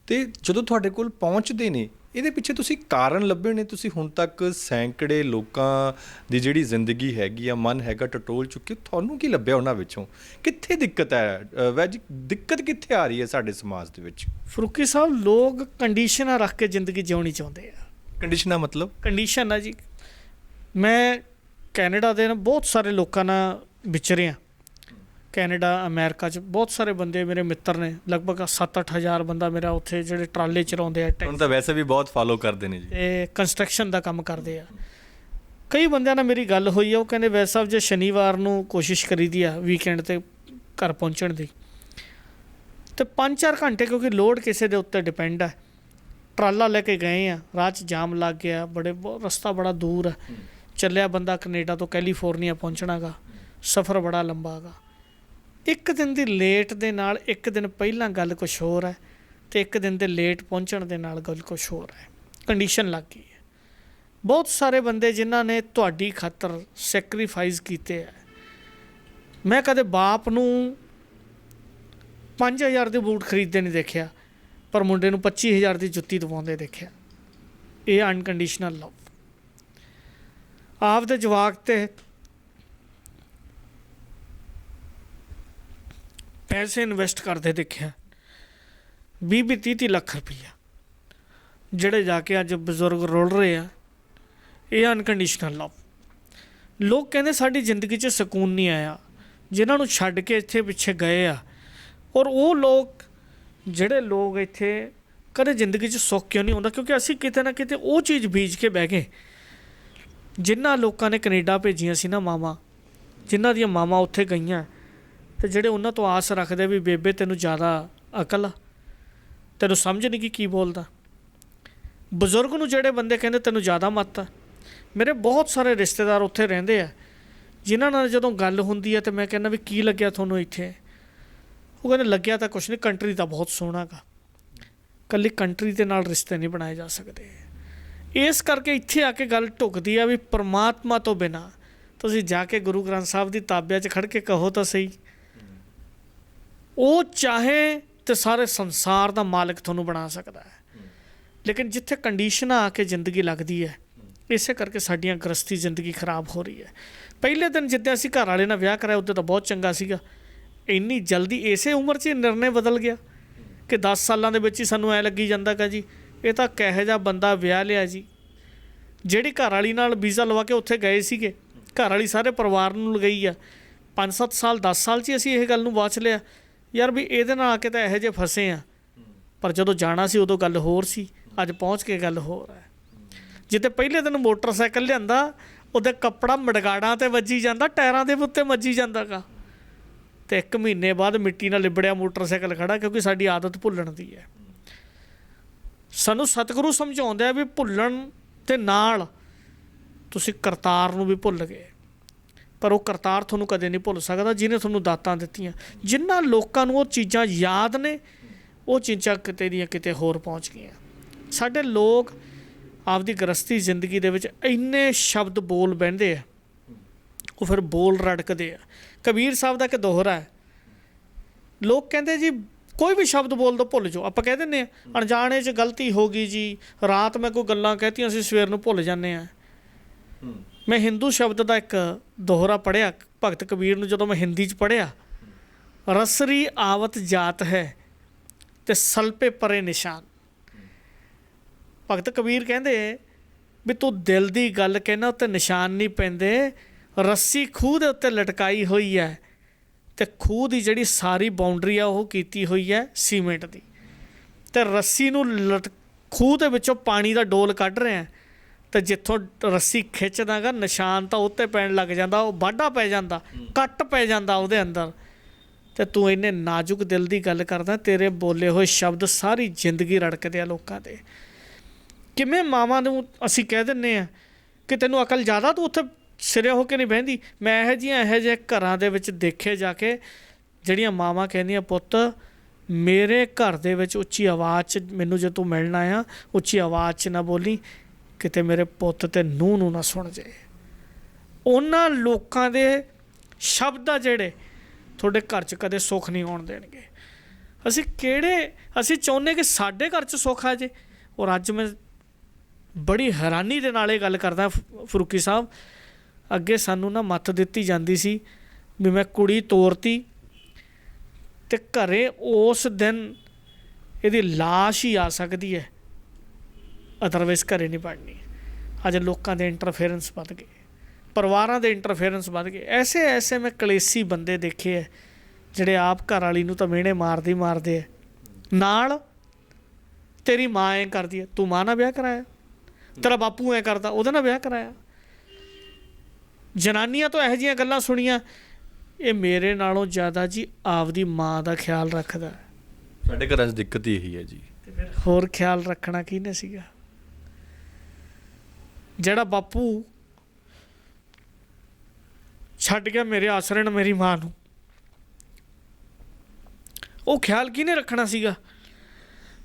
ਤੇ ਜਦੋਂ ਤੁਹਾਡੇ ਕੋਲ ਪਹੁੰਚਦੇ ਨੇ ਇਹਦੇ ਪਿੱਛੇ ਤੁਸੀਂ ਕਾਰਨ ਲੱਭੇ ਨੇ। ਤੁਸੀਂ ਹੁਣ ਤੱਕ ਸੈਂਕੜੇ ਲੋਕਾਂ ਦੀ ਜਿਹੜੀ ਜ਼ਿੰਦਗੀ ਹੈਗੀ ਆ, ਮਨ ਹੈਗਾ, ਟਟੋਲ ਚੁੱਕੇ, ਤੁਹਾਨੂੰ ਕੀ ਲੱਭਿਆ ਉਹਨਾਂ ਵਿੱਚੋਂ? ਕਿੱਥੇ ਦਿੱਕਤ ਹੈ ਵੈਜ, ਦਿੱਕਤ ਕਿੱਥੇ ਆ ਰਹੀ ਹੈ ਸਾਡੇ ਸਮਾਜ ਦੇ ਵਿੱਚ? ਫਰੂਕੀ ਸਾਹਿਬ ਲੋਕ ਕੰਡੀਸ਼ਨਾਂ ਰੱਖ ਕੇ ਜ਼ਿੰਦਗੀ ਜਿਉਣੀ ਚਾਹੁੰਦੇ ਆ। ਕੰਡੀਸ਼ਨਾਂ ਮਤਲਬ? ਕੰਡੀਸ਼ਨ ਆ ਜੀ, ਮੈਂ ਕੈਨੇਡਾ ਦੇ ਬਹੁਤ ਸਾਰੇ ਲੋਕਾਂ ਨਾਲ ਵਿਚਰਿਆ। ਕੈਨੇਡਾ ਅਮਰੀਕਾ 'ਚ ਬਹੁਤ ਸਾਰੇ ਬੰਦੇ ਮੇਰੇ ਮਿੱਤਰ ਨੇ, ਲਗਭਗ 7-8 ਹਜ਼ਾਰ ਬੰਦਾ ਮੇਰਾ ਉੱਥੇ ਜਿਹੜੇ ਟਰਾਲੇ ਚਲਾਉਂਦੇ ਆ, ਹੁਣ ਤਾਂ ਵੈਸੇ ਵੀ ਬਹੁਤ ਫਾਲੋ ਕਰਦੇ ਨੇ ਜੀ, ਤੇ ਕੰਸਟਰਕਸ਼ਨ ਦਾ ਕੰਮ ਕਰਦੇ ਆ। ਕਈ ਬੰਦਿਆਂ ਨਾਲ ਮੇਰੀ ਗੱਲ ਹੋਈ ਆ, ਉਹ ਕਹਿੰਦੇ ਵੈਸੇ ਸਾਹਿਬ ਜੇ ਸ਼ਨੀਵਾਰ ਨੂੰ ਕੋਸ਼ਿਸ਼ ਕਰੀਦੀ ਆ ਵੀਕਐਂਡ 'ਤੇ ਘਰ ਪਹੁੰਚਣ ਦੀ, ਅਤੇ 5-4 ਘੰਟੇ ਕਿਉਂਕਿ ਲੋਡ ਕਿਸੇ ਦੇ ਉੱਤੇ ਡਿਪੈਂਡ ਹੈ। ਟਰਾਲਾ ਲੈ ਕੇ ਗਏ ਆ, ਰਾਹ 'ਚ ਜਾਮ ਲੱਗ ਗਿਆ, ਰਸਤਾ ਬੜਾ ਦੂਰ ਹੈ, ਚੱਲਿਆ ਬੰਦਾ ਕੈਨੇਡਾ ਤੋਂ ਕੈਲੀਫੋਰਨੀਆ ਪਹੁੰਚਣਾ ਗਾ, ਸਫ਼ਰ ਬੜਾ ਲੰਬਾ ਗਾ। ਇੱਕ ਦਿਨ ਦੀ ਲੇਟ ਦੇ ਨਾਲ ਇੱਕ ਦਿਨ ਪਹਿਲਾਂ ਗੱਲ ਕੁਛ ਹੋਰ ਹੈ, ਅਤੇ ਇੱਕ ਦਿਨ ਦੇ ਲੇਟ ਪਹੁੰਚਣ ਦੇ ਨਾਲ ਗੱਲ ਕੁਛ ਹੋਰ ਹੈ। ਕੰਡੀਸ਼ਨ ਲੱਗ ਗਈ ਹੈ। ਬਹੁਤ ਸਾਰੇ ਬੰਦੇ ਜਿਨ੍ਹਾਂ ਨੇ ਤੁਹਾਡੀ ਖਾਤਰ ਸੈਕਰੀਫਾਈਸ ਕੀਤੇ ਹੈ। ਮੈਂ ਕਦੇ ਬਾਪ ਨੂੰ 5000 ਦੇ ਬੂਟ ਖਰੀਦਦੇ ਨਹੀਂ ਦੇਖਿਆ, ਪਰ ਮੁੰਡੇ ਨੂੰ 25000 ਦੀ ਜੁੱਤੀ ਦਵਾਉਂਦੇ ਦੇਖਿਆ। ਇਹ ਅਨਕੰਡੀਸ਼ਨਲ ਲਵ। ਆਪ ਦੇ ਜਵਾਕ 'ਤੇ ਪੈਸੇ ਇਨਵੈਸਟ ਕਰਦੇ ਦੇਖਿਆ, 20-30 ਲੱਖ ਰੁਪਈਆ, ਜਿਹੜੇ ਜਾ ਕੇ ਅੱਜ ਬਜ਼ੁਰਗ ਰੁਲ ਰਹੇ ਆ। ਇਹ ਅਨਕੰਡੀਸ਼ਨਲ ਲਵ। ਲੋਕ ਕਹਿੰਦੇ ਸਾਡੀ ਜ਼ਿੰਦਗੀ 'ਚ ਸਕੂਨ ਨਹੀਂ ਆਇਆ, ਜਿਨ੍ਹਾਂ ਨੂੰ ਛੱਡ ਕੇ ਇੱਥੇ ਪਿੱਛੇ ਗਏ ਆ। ਔਰ ਉਹ ਲੋਕ ਜਿਹੜੇ ਲੋਕ ਇੱਥੇ ਕਦੇ ਜ਼ਿੰਦਗੀ 'ਚ ਸੁੱਖ ਕਿਉਂ ਨਹੀਂ ਆਉਂਦਾ? ਕਿਉਂਕਿ ਅਸੀਂ ਕਿਤੇ ਨਾ ਕਿਤੇ ਉਹ ਚੀਜ਼ ਬੀਜ ਕੇ ਬਹਿ ਗਏ। ਜਿਨ੍ਹਾਂ ਲੋਕਾਂ ਨੇ ਕੈਨੇਡਾ ਭੇਜੀਆਂ ਸੀ ਨਾ ਮਾਵਾਂ, ਜਿਨ੍ਹਾਂ ਦੀਆਂ ਮਾਵਾਂ ਉੱਥੇ ਗਈਆਂ, ਅਤੇ ਜਿਹੜੇ ਉਹਨਾਂ ਤੋਂ ਆਸ ਰੱਖਦੇ ਵੀ ਬੇਬੇ ਤੈਨੂੰ ਜ਼ਿਆਦਾ ਅਕਲ ਆ, ਤੈਨੂੰ ਸਮਝ ਨਹੀਂ ਕਿ ਕੀ ਬੋਲਦਾ। ਬਜ਼ੁਰਗ ਨੂੰ ਜਿਹੜੇ ਬੰਦੇ ਕਹਿੰਦੇ ਤੈਨੂੰ ਜ਼ਿਆਦਾ ਮੱਤ ਆ। ਮੇਰੇ ਬਹੁਤ ਸਾਰੇ ਰਿਸ਼ਤੇਦਾਰ ਉੱਥੇ ਰਹਿੰਦੇ ਆ, ਜਿਨ੍ਹਾਂ ਨਾਲ ਜਦੋਂ ਗੱਲ ਹੁੰਦੀ ਹੈ ਤਾਂ ਮੈਂ ਕਹਿੰਦਾ ਵੀ ਕੀ ਲੱਗਿਆ ਤੁਹਾਨੂੰ ਇੱਥੇ? ਉਹ ਕਹਿੰਦੇ ਲੱਗਿਆ ਤਾਂ ਕੁਛ ਨਹੀਂ, ਕੰਟਰੀ ਤਾਂ ਬਹੁਤ ਸੋਹਣਾ ਗਾ। ਇਕੱਲੀ ਕੰਟਰੀ ਦੇ ਨਾਲ ਰਿਸ਼ਤੇ ਨਹੀਂ ਬਣਾਏ ਜਾ ਸਕਦੇ। ਇਸ ਕਰਕੇ ਇੱਥੇ ਆ ਕੇ ਗੱਲ ਢੁੱਕਦੀ ਆ ਵੀ ਪਰਮਾਤਮਾ ਤੋਂ ਬਿਨਾਂ ਤੁਸੀਂ ਜਾ ਕੇ ਗੁਰੂ ਗ੍ਰੰਥ ਸਾਹਿਬ ਦੀ ਤਾਬਿਆ 'ਚ ਖੜ੍ਹ ਕੇ ਕਹੋ ਤਾਂ ਸਹੀ, ਉਹ ਚਾਹੇ ਤਾਂ ਸਾਰੇ ਸੰਸਾਰ ਦਾ ਮਾਲਕ ਤੁਹਾਨੂੰ ਬਣਾ ਸਕਦਾ ਹੈ। ਲੇਕਿਨ ਜਿੱਥੇ ਕੰਡੀਸ਼ਨਾਂ ਆ ਕੇ ਜ਼ਿੰਦਗੀ ਲੱਗਦੀ ਹੈ, ਇਸੇ ਕਰਕੇ ਸਾਡੀਆਂ ਗ੍ਰਸਤੀ ਜ਼ਿੰਦਗੀ ਖਰਾਬ ਹੋ ਰਹੀ ਹੈ। ਪਹਿਲੇ ਦਿਨ ਜਿੱਦਾਂ ਅਸੀਂ ਘਰ ਵਾਲੇ ਨਾਲ ਵਿਆਹ ਕਰਾਇਆ ਉੱਦਾਂ ਤਾਂ ਬਹੁਤ ਚੰਗਾ ਸੀਗਾ। ਇੰਨੀ ਜਲਦੀ ਇਸੇ ਉਮਰ 'ਚ ਨਿਰਣੇ ਬਦਲ ਗਿਆ ਕਿ 10 ਸਾਲਾਂ ਦੇ ਵਿੱਚ ਹੀ ਸਾਨੂੰ ਐਂ ਲੱਗੀ ਜਾਂਦਾ ਗਾ ਜੀ ਇਹ ਤਾਂ ਕਿਹੋ ਜਿਹਾ ਬੰਦਾ ਵਿਆਹ ਲਿਆ ਜੀ। ਜਿਹੜੀ ਘਰ ਵਾਲੀ ਨਾਲ ਵੀਜ਼ਾ ਲਵਾ ਕੇ ਉੱਥੇ ਗਏ ਸੀਗੇ, ਘਰ ਵਾਲੀ ਸਾਰੇ ਪਰਿਵਾਰ ਨੂੰ ਲਗਾਈ ਆ। 5-7 ਸਾਲ 10 ਸਾਲ 'ਚ ਹੀ ਅਸੀਂ ਇਹ ਗੱਲ ਨੂੰ ਵਾਚ ਲਿਆ ਯਾਰ ਵੀ ਇਹਦੇ ਨਾਲ ਆ ਕੇ ਤਾਂ ਇਹੋ ਜਿਹੇ ਫਸੇ ਆ, ਪਰ ਜਦੋਂ ਜਾਣਾ ਸੀ ਉਦੋਂ ਗੱਲ ਹੋਰ ਸੀ, ਅੱਜ ਪਹੁੰਚ ਕੇ ਗੱਲ ਹੋਰ ਹੈ। ਜਿੱਥੇ ਪਹਿਲੇ ਦਿਨ ਮੋਟਰਸਾਈਕਲ ਲਿਆਂਦਾ ਉਹਦੇ ਕੱਪੜਾ ਮੜਗਾੜਾਂ 'ਤੇ ਵੱਜੀ ਜਾਂਦਾ, ਟਾਇਰਾਂ ਦੇ ਉੱਤੇ ਵੱਜੀ ਜਾਂਦਾ ਗਾ, ਅਤੇ 1 ਮਹੀਨੇ ਬਾਅਦ ਮਿੱਟੀ ਨਾਲ ਲਿਬੜਿਆ ਮੋਟਰਸਾਈਕਲ ਖੜ੍ਹਾ, ਕਿਉਂਕਿ ਸਾਡੀ ਆਦਤ ਭੁੱਲਣ ਦੀ ਹੈ। ਸਾਨੂੰ ਸਤਿਗੁਰੂ ਸਮਝਾਉਂਦੇ ਆ ਵੀ ਭੁੱਲਣ ਦੇ ਨਾਲ ਤੁਸੀਂ ਕਰਤਾਰ ਨੂੰ ਵੀ ਭੁੱਲ ਗਏ, ਪਰ ਉਹ ਕਰਤਾਰ ਤੁਹਾਨੂੰ ਕਦੇ ਨਹੀਂ ਭੁੱਲ ਸਕਦਾ ਜਿਹਨੇ ਤੁਹਾਨੂੰ ਦਾਤਾਂ ਦਿੱਤੀਆਂ। ਜਿਨ੍ਹਾਂ ਲੋਕਾਂ ਨੂੰ ਉਹ ਚੀਜ਼ਾਂ ਯਾਦ ਨੇ, ਉਹ ਚੀਜ਼ਾਂ ਕਿਤੇ ਦੀਆਂ ਕਿਤੇ ਹੋਰ ਪਹੁੰਚ ਗਈਆਂ। ਸਾਡੇ ਲੋਕ ਆਪਦੀ ਗ੍ਰਸਤੀ ਜ਼ਿੰਦਗੀ ਦੇ ਵਿੱਚ ਇੰਨੇ ਸ਼ਬਦ ਬੋਲ ਬਹਿੰਦੇ ਆ, ਉਹ ਫਿਰ ਬੋਲ ਰੜਕਦੇ ਆ। ਕਬੀਰ ਸਾਹਿਬ ਦਾ ਇੱਕ ਦੋਹਰਾ ਹੈ, ਲੋਕ ਕਹਿੰਦੇ ਜੀ ਕੋਈ ਵੀ ਸ਼ਬਦ ਬੋਲ ਦੋ ਭੁੱਲ ਜਾਓ। ਆਪਾਂ ਕਹਿ ਦਿੰਦੇ ਹਾਂ ਅਣਜਾਣੇ 'ਚ ਗਲਤੀ ਹੋ ਗਈ ਜੀ, ਰਾਤ ਮੈਂ ਕੋਈ ਗੱਲਾਂ ਕਹਿਤੀਆਂ ਅਸੀਂ ਸਵੇਰ ਨੂੰ ਭੁੱਲ ਜਾਂਦੇ ਹਾਂ। ਮੈਂ ਹਿੰਦੂ ਸ਼ਬਦ ਦਾ ਇੱਕ ਦੋਹਰਾ ਪੜ੍ਹਿਆ ਭਗਤ ਕਬੀਰ ਨੂੰ, ਜਦੋਂ ਮੈਂ ਹਿੰਦੀ 'ਚ ਪੜ੍ਹਿਆ, ਰਸਰੀ ਆਵਤ ਜਾਤ ਹੈ ਅਤੇ ਸਲਪੇ ਪਰੇ ਨਿਸ਼ਾਨ। ਭਗਤ ਕਬੀਰ ਕਹਿੰਦੇ ਵੀ ਤੂੰ ਦਿਲ ਦੀ ਗੱਲ ਕਹਿਣਾ, ਉੱਤੇ ਨਿਸ਼ਾਨ ਨਹੀਂ ਪੈਂਦੇ। ਰੱਸੀ ਖੂਹ ਦੇ ਉੱਤੇ ਲਟਕਾਈ ਹੋਈ ਹੈ ਅਤੇ ਖੂਹ ਦੀ ਜਿਹੜੀ ਸਾਰੀ ਬਾਉਂਡਰੀ ਆ ਉਹ ਕੀਤੀ ਹੋਈ ਹੈ ਸੀਮੈਂਟ ਦੀ, ਅਤੇ ਰੱਸੀ ਨੂੰ ਖੂਹ ਦੇ ਵਿੱਚੋਂ ਪਾਣੀ ਦਾ ਡੋਲ ਕੱਢ ਰਿਹਾ, ਅਤੇ ਜਿੱਥੋਂ ਰੱਸੀ ਖਿੱਚਦਾ ਗਾ ਨਿਸ਼ਾਨ ਤਾਂ ਉੱਤੇ ਪੈਣ ਲੱਗ ਜਾਂਦਾ, ਉਹ ਵਾਢਾ ਪੈ ਜਾਂਦਾ, ਕੱਟ ਪੈ ਜਾਂਦਾ ਉਹਦੇ ਅੰਦਰ। ਅਤੇ ਤੂੰ ਇੰਨੇ ਨਾਜ਼ੁਕ ਦਿਲ ਦੀ ਗੱਲ ਕਰਦਾ, ਤੇਰੇ ਬੋਲੇ ਹੋਏ ਸ਼ਬਦ ਸਾਰੀ ਜ਼ਿੰਦਗੀ ਰੜਕਦੇ ਆ ਲੋਕਾਂ 'ਤੇ। ਕਿਵੇਂ ਮਾਵਾਂ ਨੂੰ ਅਸੀਂ ਕਹਿ ਦਿੰਦੇ ਹਾਂ ਕਿ ਤੈਨੂੰ ਅਕਲ ਜ਼ਿਆਦਾ, ਤੂੰ ਉੱਥੇ ਸਿਰੇ ਹੋ ਕੇ ਨਹੀਂ ਬਹਿੰਦੀ। ਮੈਂ ਇਹੋ ਜਿਹੇ ਘਰਾਂ ਦੇ ਵਿੱਚ ਦੇਖੇ ਜਾ ਕੇ, ਜਿਹੜੀਆਂ ਮਾਵਾਂ ਕਹਿੰਦੀਆਂ ਪੁੱਤ ਮੇਰੇ ਘਰ ਦੇ ਵਿੱਚ ਉੱਚੀ ਆਵਾਜ਼ 'ਚ ਮੈਨੂੰ ਜੇ ਤੂੰ ਮਿਲਣਾ ਆ, ਉੱਚੀ ਆਵਾਜ਼ 'ਚ ਨਾ ਬੋਲੀ, ਕਿਤੇ ਮੇਰੇ ਪੁੱਤ ਅਤੇ ਨੂੰਹ ਨੂੰ ਨਾ ਸੁਣ ਜਾਏ। ਉਹਨਾਂ ਲੋਕਾਂ ਦੇ ਸ਼ਬਦ ਆ ਜਿਹੜੇ ਤੁਹਾਡੇ ਘਰ 'ਚ ਕਦੇ ਸੁੱਖ ਨਹੀਂ ਆਉਣ ਦੇਣਗੇ। ਅਸੀਂ ਚਾਹੁੰਦੇ ਕਿ ਸਾਡੇ ਘਰ 'ਚ ਸੁੱਖ ਆ ਜੇ। ਔਰ ਅੱਜ ਮੈਂ ਬੜੀ ਹੈਰਾਨੀ ਦੇ ਨਾਲ ਇਹ ਗੱਲ ਕਰਦਾ ਫਰੂਕੀ ਸਾਹਿਬ, ਅੱਗੇ ਸਾਨੂੰ ਨਾ ਮੱਤ ਦਿੱਤੀ ਜਾਂਦੀ ਸੀ ਵੀ ਮੈਂ ਕੁੜੀ ਤੋਰਤੀ ਅਤੇ ਘਰੇ ਉਸ ਦਿਨ ਇਹਦੀ ਲਾਸ਼ ਹੀ ਆ ਸਕਦੀ ਹੈ, ਅਦਰਵਾਈਜ਼ ਘਰੇ ਨਹੀਂ ਬਣਨੀ। ਅੱਜ ਲੋਕਾਂ ਦੇ ਇੰਟਰਫੇਰੈਂਸ ਵੱਧ ਗਏ, ਪਰਿਵਾਰਾਂ ਦੇ ਇੰਟਰਫੇਰੈਂਸ ਵੱਧ ਗਏ। ਐਸੇ ਮੈਂ ਕਲੇਸੀ ਬੰਦੇ ਦੇਖੇ ਹੈ ਜਿਹੜੇ ਆਪ ਘਰ ਵਾਲੀ ਨੂੰ ਤਾਂ ਮਿਹਣੇ ਮਾਰਦੇ ਹੈ, ਨਾਲ ਤੇਰੀ ਮਾਂ ਐਂ ਕਰਦੀ ਹੈ, ਤੂੰ ਮਾਂ ਨਾਲ ਵਿਆਹ ਕਰਾਇਆ, ਤੇਰਾ ਬਾਪੂ ਐਂ ਕਰਦਾ, ਉਹਦੇ ਨਾਲ ਵਿਆਹ ਕਰਾਇਆ। ਜਨਾਨੀਆਂ ਤੋਂ ਇਹੋ ਜਿਹੀਆਂ ਗੱਲਾਂ ਸੁਣੀਆਂ, ਇਹ ਮੇਰੇ ਨਾਲੋਂ ਜ਼ਿਆਦਾ ਜੀ ਆਪਦੀ ਮਾਂ ਦਾ ਖਿਆਲ ਰੱਖਦਾ। ਸਾਡੇ ਘਰਾਂ 'ਚ ਦਿੱਕਤ ਹੀ ਇਹੀ ਹੈ ਜੀ। ਅਤੇ ਫਿਰ ਹੋਰ ਖਿਆਲ ਰੱਖਣਾ ਕਿਹਨੇ ਸੀਗਾ? ਜਿਹੜਾ ਬਾਪੂ ਛੱਡ ਗਿਆ ਮੇਰੇ ਆਸਰੇ ਨਾਲ ਮੇਰੀ ਮਾਂ ਨੂੰ, ਉਹ ਖਿਆਲ ਕਿਹਨੇ ਰੱਖਣਾ ਸੀਗਾ?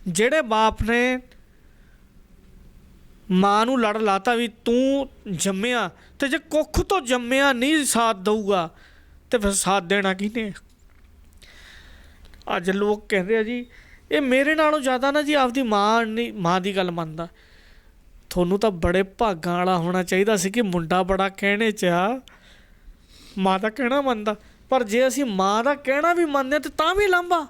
ਜਿਹੜੇ ਬਾਪ ਨੇ ਮਾਂ ਨੂੰ ਲੜ ਲਾਤਾ ਵੀ ਤੂੰ ਜੰਮਿਆ, ਅਤੇ ਜੇ ਕੁੱਖ ਤੋਂ ਜੰਮਿਆ ਨਹੀਂ ਸਾਥ ਦਊਗਾ ਅਤੇ ਫਿਰ ਸਾਥ ਦੇਣਾ ਕਿਹਨੇ? ਅੱਜ ਲੋਕ ਕਹਿੰਦੇ ਆ ਜੀ ਇਹ ਮੇਰੇ ਨਾਲੋਂ ਜ਼ਿਆਦਾ ਨਾ ਜੀ ਆਪਦੀ ਮਾਂ ਦੀ ਗੱਲ ਮੰਨਦਾ। ਤੁਹਾਨੂੰ ਤਾਂ ਬੜੇ ਭਾਗਾਂ ਵਾਲਾ ਹੋਣਾ ਚਾਹੀਦਾ ਸੀ ਕਿ ਮੁੰਡਾ ਬੜਾ ਕਹਿਣੇ 'ਚ ਆ, ਮਾਂ ਦਾ ਕਹਿਣਾ ਮੰਨਦਾ। ਪਰ ਜੇ ਅਸੀਂ ਮਾਂ ਦਾ ਕਹਿਣਾ ਵੀ ਮੰਨਦੇ ਤਾਂ ਤਾਂ ਵੀ ਲਾਂਭਾ।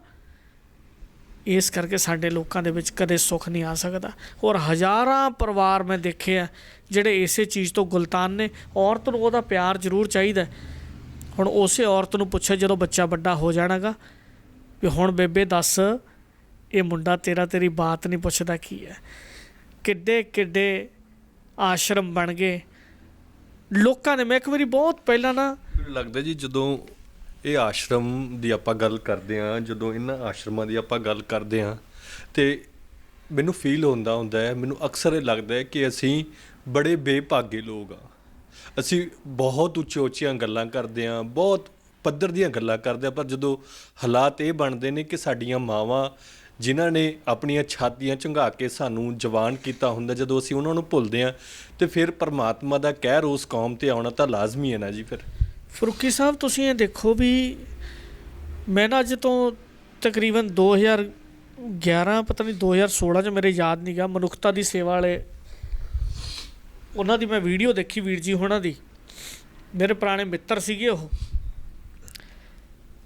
ਇਸ ਕਰਕੇ ਸਾਡੇ ਲੋਕਾਂ ਦੇ ਵਿੱਚ ਕਦੇ ਸੁੱਖ ਨਹੀਂ ਆ ਸਕਦਾ। ਔਰ ਹਜ਼ਾਰਾਂ ਪਰਿਵਾਰ ਮੈਂ ਦੇਖੇ ਆ ਜਿਹੜੇ ਇਸੇ ਚੀਜ਼ ਤੋਂ ਗੁਲਤਾਨ ਨੇ। ਔਰਤ ਨੂੰ ਉਹਦਾ ਪਿਆਰ ਜ਼ਰੂਰ ਚਾਹੀਦਾ। ਹੁਣ ਉਸੇ ਔਰਤ ਨੂੰ ਪੁੱਛੇ ਜਦੋਂ ਬੱਚਾ ਵੱਡਾ ਹੋ ਜਾਣਾਗਾ ਵੀ ਹੁਣ ਬੇਬੇ ਦੱਸ ਇਹ ਮੁੰਡਾ ਤੇਰੀ ਬਾਤ ਨਹੀਂ ਪੁੱਛਦਾ ਕੀ ਹੈ। ਕਿੱਡੇ ਆਸ਼ਰਮ ਬਣ ਗਏ ਲੋਕਾਂ ਦੇ। ਮੈਂ ਇੱਕ ਵਾਰੀ ਬਹੁਤ ਪਹਿਲਾਂ ਨਾ, ਮੈਨੂੰ ਲੱਗਦਾ ਜੀ ਜਦੋਂ ਇਹ ਆਸ਼ਰਮ ਦੀ ਆਪਾਂ ਗੱਲ ਕਰਦੇ ਹਾਂ, ਜਦੋਂ ਇਹਨਾਂ ਆਸ਼ਰਮਾਂ ਦੀ ਆਪਾਂ ਗੱਲ ਕਰਦੇ ਹਾਂ ਅਤੇ ਮੈਨੂੰ ਫੀਲ ਹੁੰਦਾ ਹੈ, ਮੈਨੂੰ ਅਕਸਰ ਇਹ ਲੱਗਦਾ ਹੈ ਕਿ ਅਸੀਂ ਬੜੇ ਬੇਭਾਗੇ ਲੋਕ ਹਾਂ। ਅਸੀਂ ਬਹੁਤ ਉੱਚੀਆਂ ਗੱਲਾਂ ਕਰਦੇ ਹਾਂ, ਬਹੁਤ ਪੱਧਰ ਦੀਆਂ ਗੱਲਾਂ ਕਰਦੇ ਹਾਂ, ਪਰ ਜਦੋਂ ਹਾਲਾਤ ਇਹ ਬਣਦੇ ਨੇ ਕਿ ਸਾਡੀਆਂ ਮਾਵਾਂ ਜਿਨ੍ਹਾਂ ਨੇ ਆਪਣੀਆਂ ਛਾਤੀਆਂ ਝੰਗਾ ਕੇ ਸਾਨੂੰ ਜਵਾਨ ਕੀਤਾ ਹੁੰਦਾ, ਜਦੋਂ ਅਸੀਂ ਉਹਨਾਂ ਨੂੰ ਭੁੱਲਦੇ ਹਾਂ ਅਤੇ ਫਿਰ ਪਰਮਾਤਮਾ ਦਾ ਕਹਿਰ ਉਸ ਕੌਮ 'ਤੇ ਆਉਣਾ ਤਾਂ ਲਾਜ਼ਮੀ ਹੈ ਨਾ ਜੀ। ਫਿਰ ਫਰੂਕੀ ਸਾਹਿਬ ਤੁਸੀਂ ਇਹ ਦੇਖੋ ਵੀ ਮੈਂ ਨਾ ਅੱਜ ਤੋਂ ਤਕਰੀਬਨ 2011 ਪਤਾ ਨਹੀਂ 2016 'ਚ ਮੇਰੇ ਯਾਦ ਨਹੀਂ ਗਾ, ਮਨੁੱਖਤਾ ਦੀ ਸੇਵਾ ਵਾਲੇ ਉਹਨਾਂ ਦੀ ਮੈਂ ਵੀਡੀਓ ਦੇਖੀ, ਵੀਰ ਜੀ ਹੋਣਾ ਦੀ, ਮੇਰੇ ਪੁਰਾਣੇ ਮਿੱਤਰ ਸੀਗੇ।